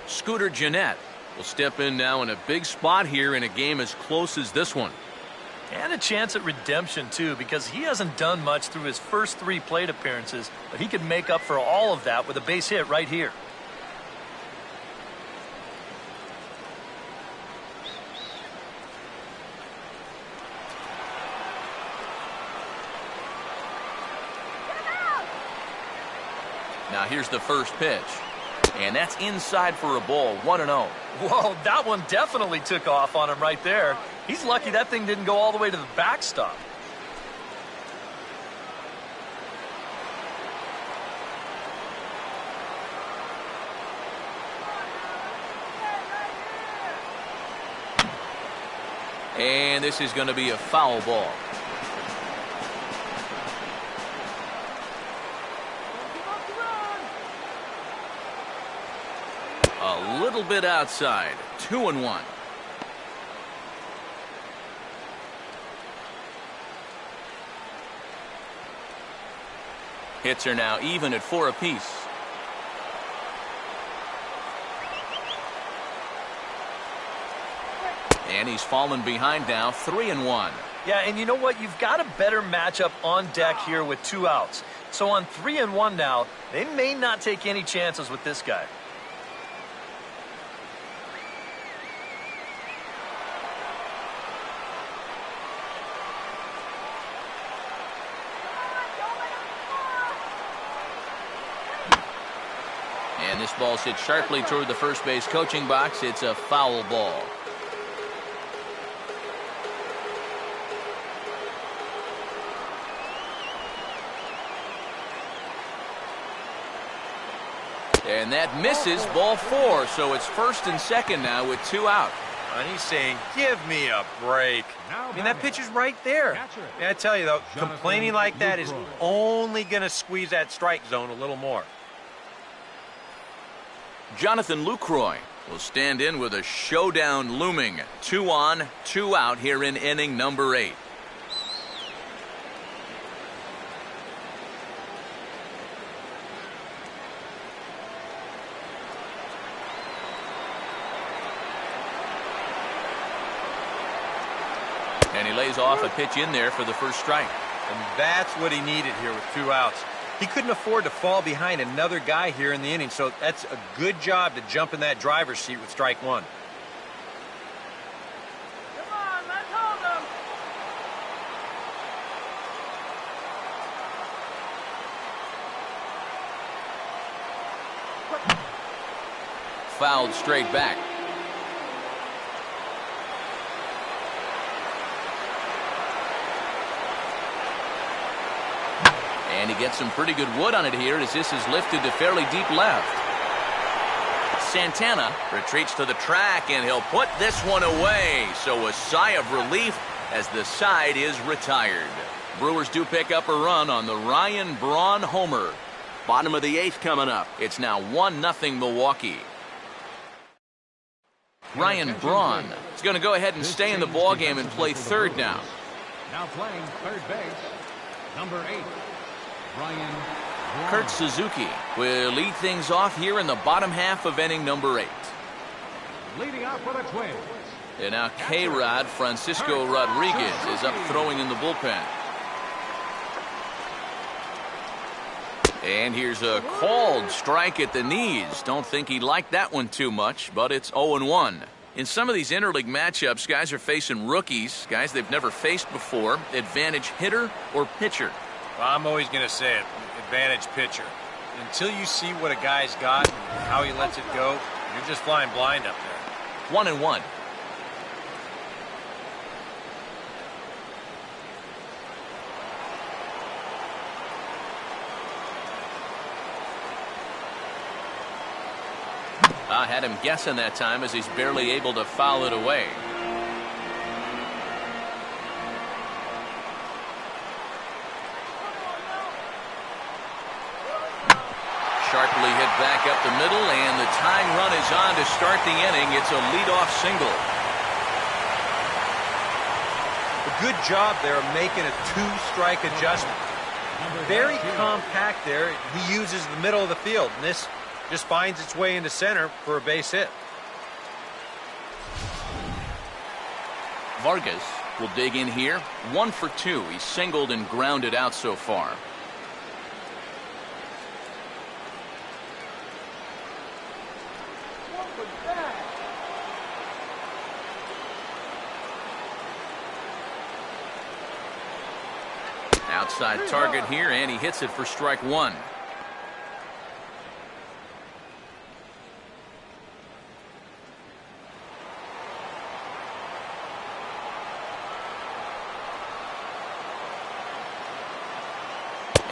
Scooter Gennett will step in now in a big spot here in a game as close as this one. And a chance at redemption, too, because he hasn't done much through his first 3 plate appearances, but he could make up for all of that with a base hit right here. Now here's the first pitch. And that's inside for a ball, 1-0. Whoa, that one definitely took off on him right there. He's lucky that thing didn't go all the way to the backstop. And this is going to be a foul ball. A little bit outside. 2-1. Hits are now even at 4 apiece. And he's fallen behind now, 3-1. Yeah, and you know what? You've got a better matchup on deck here with 2 outs. So on 3-1 now, they may not take any chances with this guy. And this ball's hit sharply toward the first base coaching box. It's a foul ball. And that misses, ball 4. So it's first and second now with 2 out. And he's saying, give me a break. I mean, that pitch is right there. And I tell you, though, complaining like that is only going to squeeze that strike zone a little more. Jonathan Lucroy will stand in with a showdown looming. 2 on, 2 out here in inning number 8. And he lays off a pitch in there for the first strike. And that's what he needed here with 2 outs. He couldn't afford to fall behind another guy here in the inning, so that's a good job to jump in that driver's seat with strike 1. Come on, let's hold them. fouled straight back. And he gets some pretty good wood on it here as this is lifted to fairly deep left. Santana retreats to the track, and he'll put this one away. So a sigh of relief as the side is retired. Brewers do pick up a run on the Ryan Braun homer. Bottom of the 8th coming up. It's now 1-0 Milwaukee. Ryan Braun is going to go ahead and stay in the ballgame and play third now. Now playing third base, number 8, Ryan Braun. Kurt Suzuki will lead things off here in the bottom half of inning number 8. Leading off for the Twins. And now K-Rod Francisco Rodriguez is up throwing in the bullpen. And here's a called strike at the knees. Don't think he liked that one too much, but it's 0-1. In some of these interleague matchups, guys are facing rookies, guys they've never faced before. Advantage hitter or pitcher? Well, I'm always going to say it, advantage pitcher. Until you see what a guy's got and how he lets it go, you're just flying blind up there. 1-1. I had him guessing that time as he's barely able to foul it away. Sharply hit back up the middle, and the tying run is on to start the inning. It's a leadoff single. A good job there of making a 2-strike adjustment. Very compact there. He uses the middle of the field, and this just finds its way into center for a base hit. Vargas will dig in here. 1 for 2. He's singled and grounded out so far. Outside target here, and he hits it for strike 1.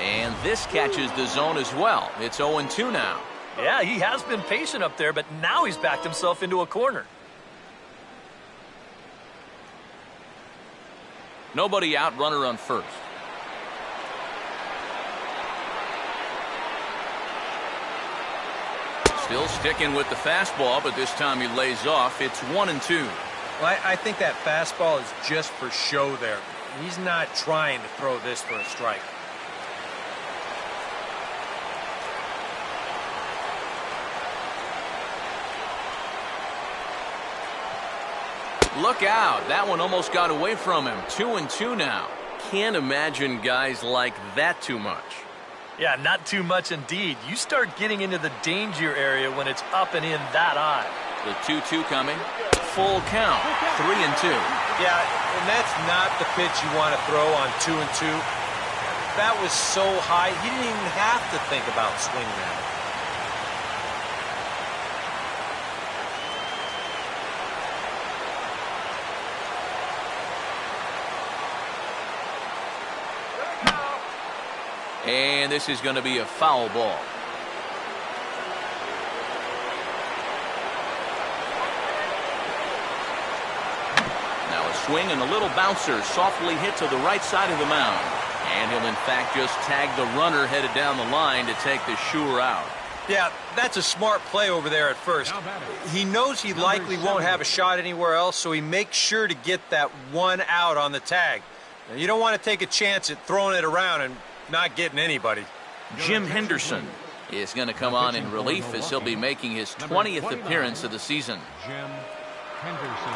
And this catches the zone as well. It's 0-2 now. Yeah, he has been patient up there, but now he's backed himself into a corner. Nobody out, runner on first. Still sticking with the fastball, but this time he lays off. It's 1-2. Well, I think that fastball is just for show there. He's not trying to throw this for a strike. Look out. That one almost got away from him. 2-2 now. Can't imagine guys like that too much. Yeah, not too much indeed. You start getting into the danger area when it's up and in that high. The 2-2 coming. Full count. 3-2. Yeah, and that's not the pitch you want to throw on 2-2. That was so high, he didn't even have to think about swinging at it. And this is going to be a foul ball. Now a swing and a little bouncer softly hit to the right side of the mound. And he'll in fact just tag the runner headed down the line to take the sure out. Yeah, that's a smart play over there at first. He knows he likely won't have a shot anywhere else, so he makes sure to get that one out on the tag. Now, you don't want to take a chance at throwing it around and not getting anybody. Jim Henderson is going to come on in relief as he'll be making his 20th appearance of the season. Jim Henderson.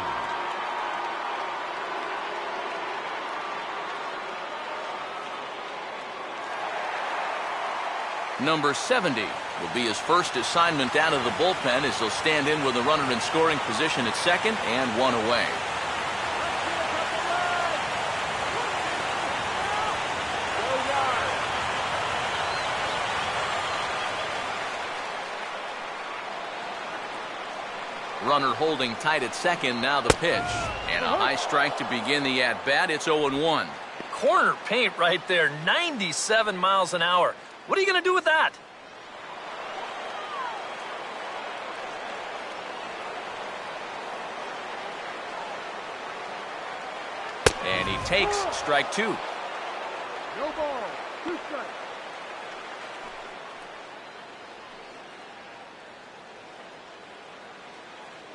Number 70 will be his first assignment out of the bullpen as he'll stand in with a runner in scoring position at second and one away. Runner holding tight at second. Now the pitch. And a high strike to begin the at-bat. It's 0-1. Corner paint right there, 97 miles an hour. What are you going to do with that? And he takes strike 2. No ball. 2 strikes.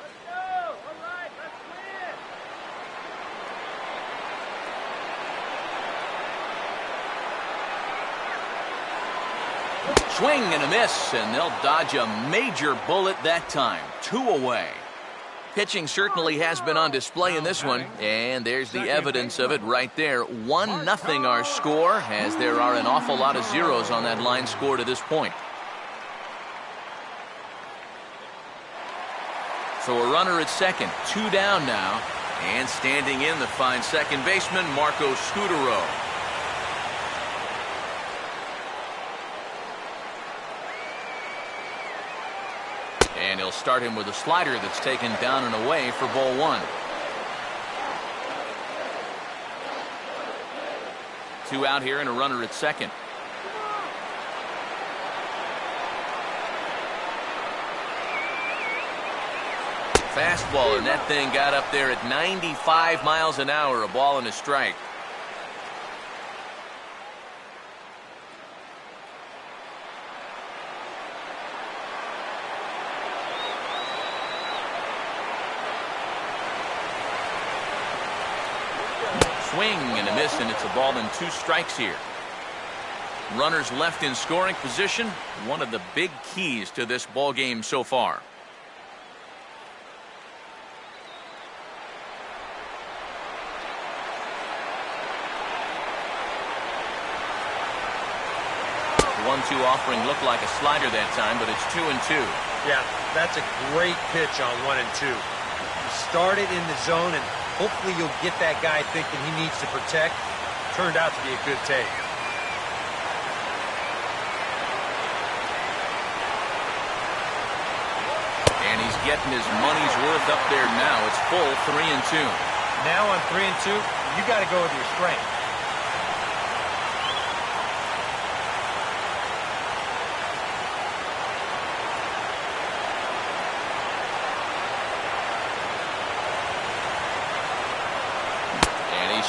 Let's go. All right, let's win. Swing and a miss, and they'll dodge a major bullet that time. 2 away. Pitching certainly has been on display in this one, and there's the evidence of it right there. 1-0 our score, as there are an awful lot of zeros on that line score to this point. So a runner at second, 2 down now, and standing in the fine second baseman, Marco Scudero. And he'll start him with a slider that's taken down and away for ball 1. 2 out here and a runner at second. Fastball, and that thing got up there at 95 miles an hour, a ball and a strike. Swing and a miss, and it's a ball and 2 strikes here. Runners left in scoring position, one of the big keys to this ball game so far. The 1-2 offering looked like a slider that time, but it's 2-2. Yeah, that's a great pitch on 1 and 2. You start it in the zone, and hopefully you'll get that guy thinking he needs to protect. Turned out to be a good take. And he's getting his money's worth up there now. It's full 3-2. Now on 3 and 2, you got to go with your strength.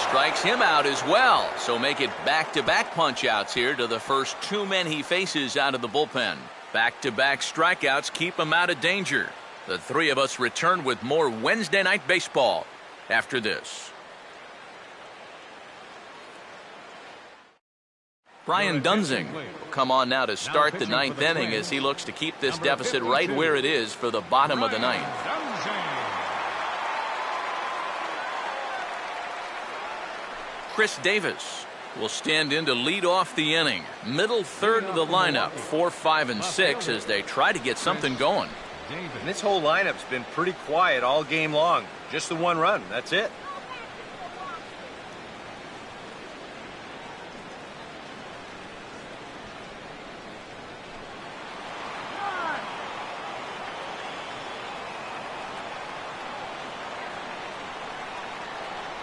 Strikes him out as well, so make it back-to-back punch-outs here to the first 2 men he faces out of the bullpen. Back-to-back strikeouts keep him out of danger. The 3 of us return with more Wednesday Night Baseball after this. Brian Dunsing will come on now to start the 9th inning as he looks to keep this deficit right where it is for the bottom of the 9th. Chris Davis will stand in to lead off the inning. Middle third of the lineup, 4, 5, and 6 as they try to get something going. And this whole lineup's been pretty quiet all game long. Just the 1 run. That's it.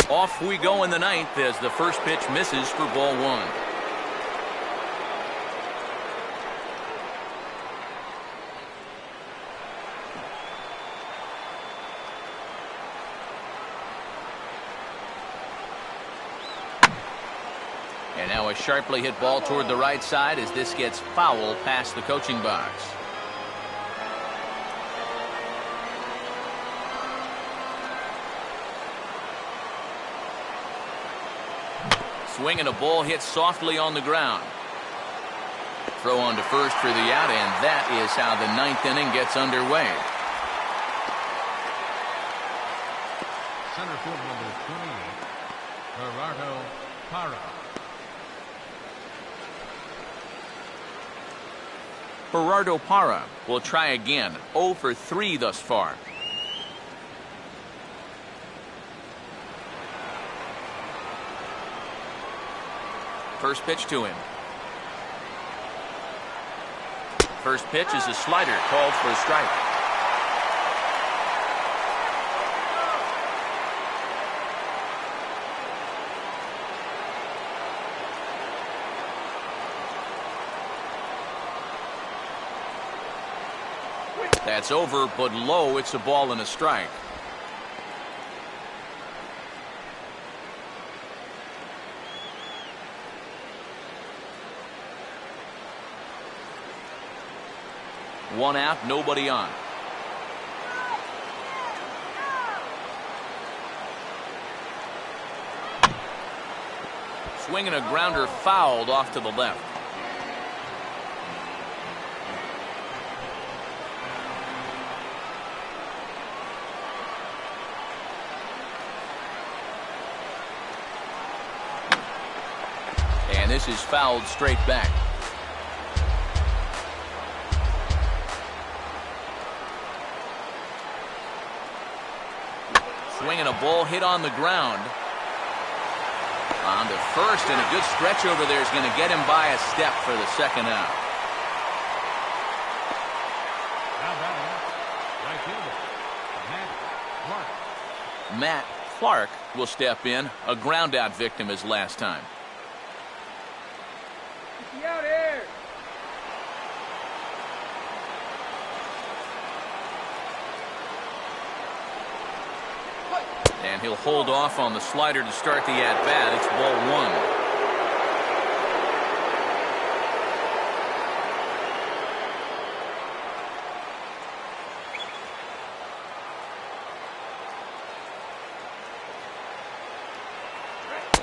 Off we go in the 9th as the first pitch misses for ball 1. And now a sharply hit ball toward the right side as this gets foul past the coaching box. Swing and a ball hit softly on the ground. Throw on to first for the out, and that is how the 9th inning gets underway. Center field number 28, Gerardo Parra. Gerardo Parra will try again. 0 for 3 thus far. First pitch to him. First pitch is a slider called for a strike. That's over, but low. It's a ball and a strike. One out, nobody on. Swinging a grounder fouled off to the left. And this is fouled straight back. Swinging a ball hit on the ground. On to first, and a good stretch over there is going to get him by a step for the second out. Now batting, right fielder, Matt Clark. Matt Clark will step in, a ground out victim as last time. Get out here. And he'll hold off on the slider to start the at-bat. It's ball one.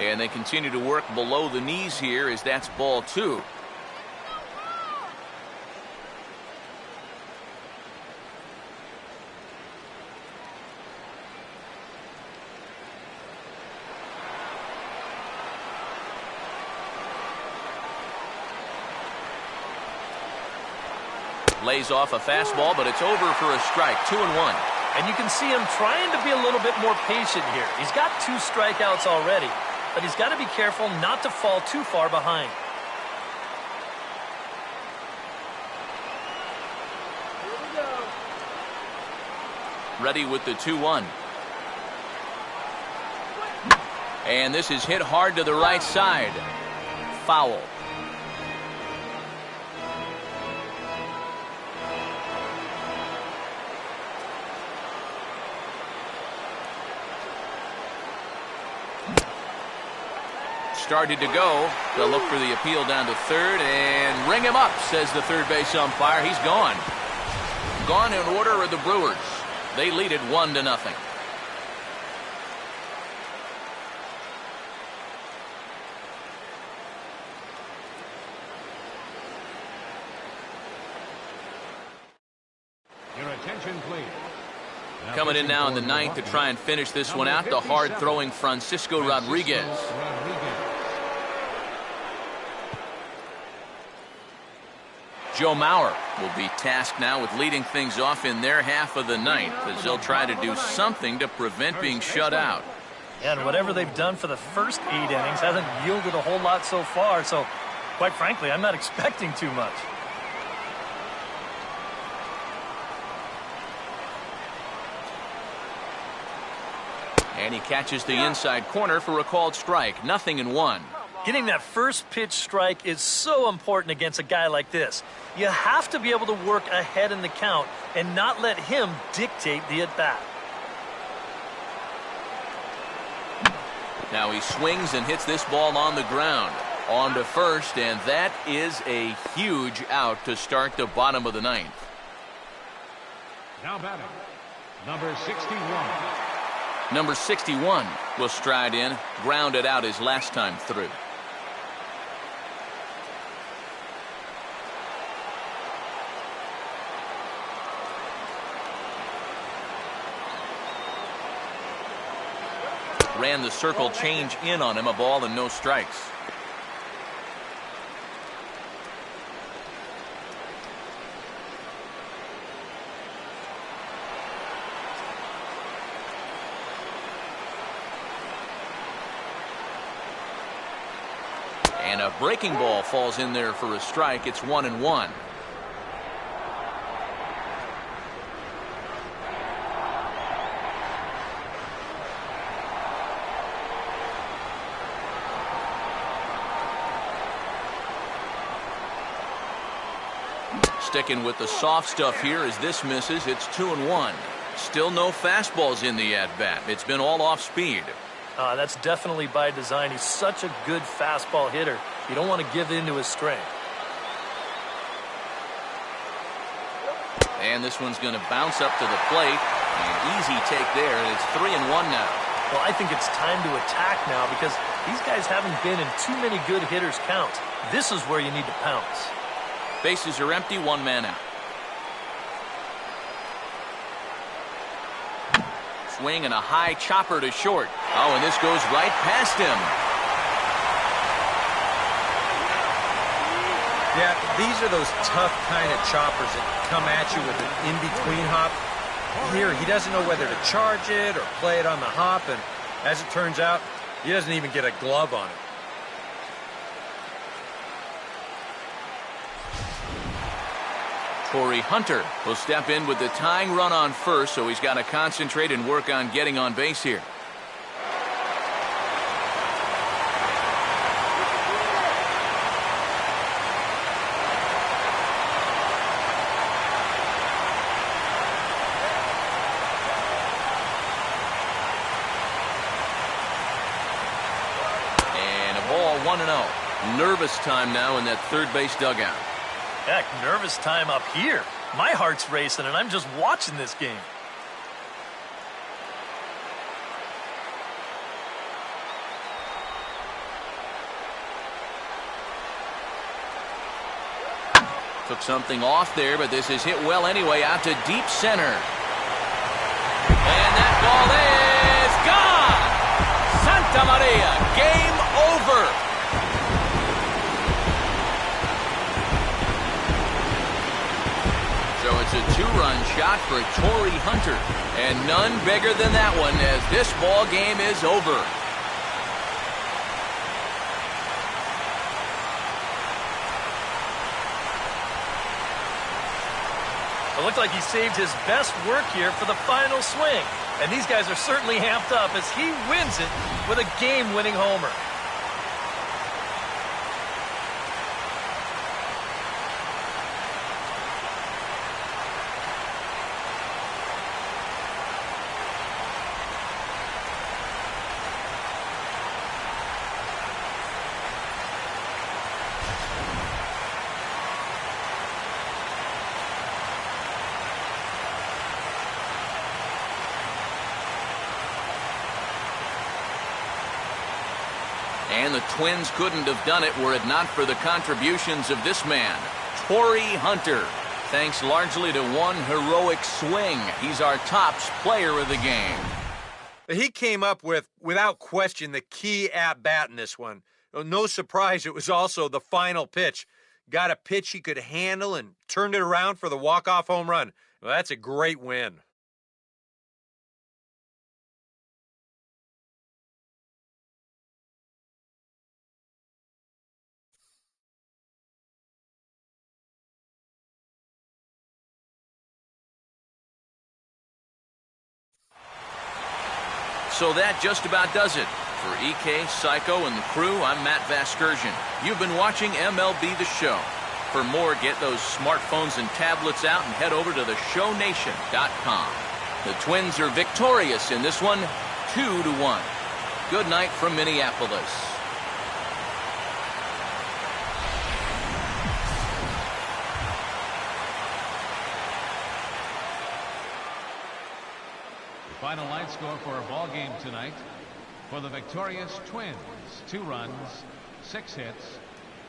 And they continue to work below the knees here as that's ball two. Lays off a fastball, but it's over for a strike. 2-1. And you can see him trying to be a little bit more patient here. He's got 2 strikeouts already, but he's got to be careful not to fall too far behind. Here we go. Ready with the 2-1. And this is hit hard to the right side. Foul. Started to go. They'll look for the appeal down to third and ring him up, says the third base umpire. He's gone. Gone in order are the Brewers. They lead it 1-0. Your attention, please. Coming in now in the ninth to try and finish this one out, the hard-throwing Francisco Rodriguez. Joe Mauer will be tasked now with leading things off in their half of the ninth as they'll try to do something to prevent being shut out. And whatever they've done for the first 8 innings hasn't yielded a whole lot so far, so quite frankly, I'm not expecting too much. And he catches the inside corner for a called strike. 0-1. Getting that first pitch strike is so important against a guy like this. You have to be able to work ahead in the count and not let him dictate the at-bat. Now he swings and hits this ball on the ground. On to first, and that is a huge out to start the bottom of the ninth. Now batting, number 61. Number 61 will stride in, grounded out his last time through. Ran the circle change in on him, a ball and no strikes. And a breaking ball falls in there for a strike. It's 1-1. Sticking with the soft stuff here as this misses. It's 2-1. Still no fastballs in the at-bat. It's been all off speed. That's definitely by design. He's such a good fastball hitter. You don't want to give in to his strength. And this one's going to bounce up to the plate. An easy take there, and it's 3-1 now. Well, I think it's time to attack now because these guys haven't been in too many good hitters' counts. This is where you need to pounce. Bases are empty, one man out. Swing and a high chopper to short. Oh, and this goes right past him. Yeah, these are those tough kind of choppers that come at you with an in-between hop. Here, he doesn't know whether to charge it or play it on the hop, and as it turns out, he doesn't even get a glove on it. Torrey Hunter will step in with the tying run on first, so he's got to concentrate and work on getting on base here. And a ball, 1-0. Nervous time now in that third base dugout. Heck, nervous time up here. My heart's racing, and I'm just watching this game. Took something off there, but this is hit well anyway, out to deep center. And that ball is gone! Santa Maria, game over! So it's a two-run shot for Torrey Hunter. And none bigger than that one as this ball game is over. It looked like he saved his best work here for the final swing. And these guys are certainly amped up as he wins it with a game-winning homer. And the Twins couldn't have done it were it not for the contributions of this man, Torrey Hunter. Thanks largely to one heroic swing. He's our tops player of the game. He came up with, without question, the key at-bat in this one. No surprise, it was also the final pitch. Got a pitch he could handle and turned it around for the walk-off home run. Well, that's a great win. So that just about does it. For EK, Psycho, and the crew, I'm Matt Vasgersian. You've been watching MLB The Show. For more, get those smartphones and tablets out and head over to theshownation.com. The Twins are victorious in this one, 2-1. Good night from Minneapolis. Final line score for our ball game tonight. For the victorious Twins, 2 runs, 6 hits,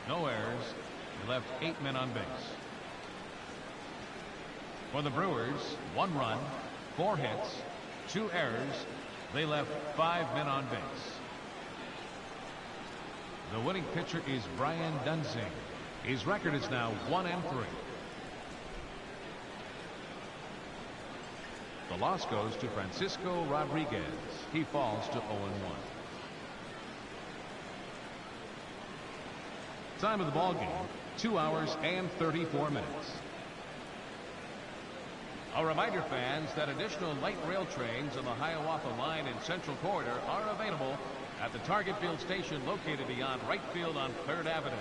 no errors. They left 8 men on base. For the Brewers, 1 run, 4 hits, 2 errors. They left 5 men on base. The winning pitcher is Brian Dunsing. His record is now 1-3. The loss goes to Francisco Rodriguez. He falls to 0-1. Time of the ball game, 2 hours and 34 minutes. A reminder, fans, that additional light rail trains on the Hiawatha Line and Central Corridor are available at the Target Field station located beyond right field on 3rd Avenue.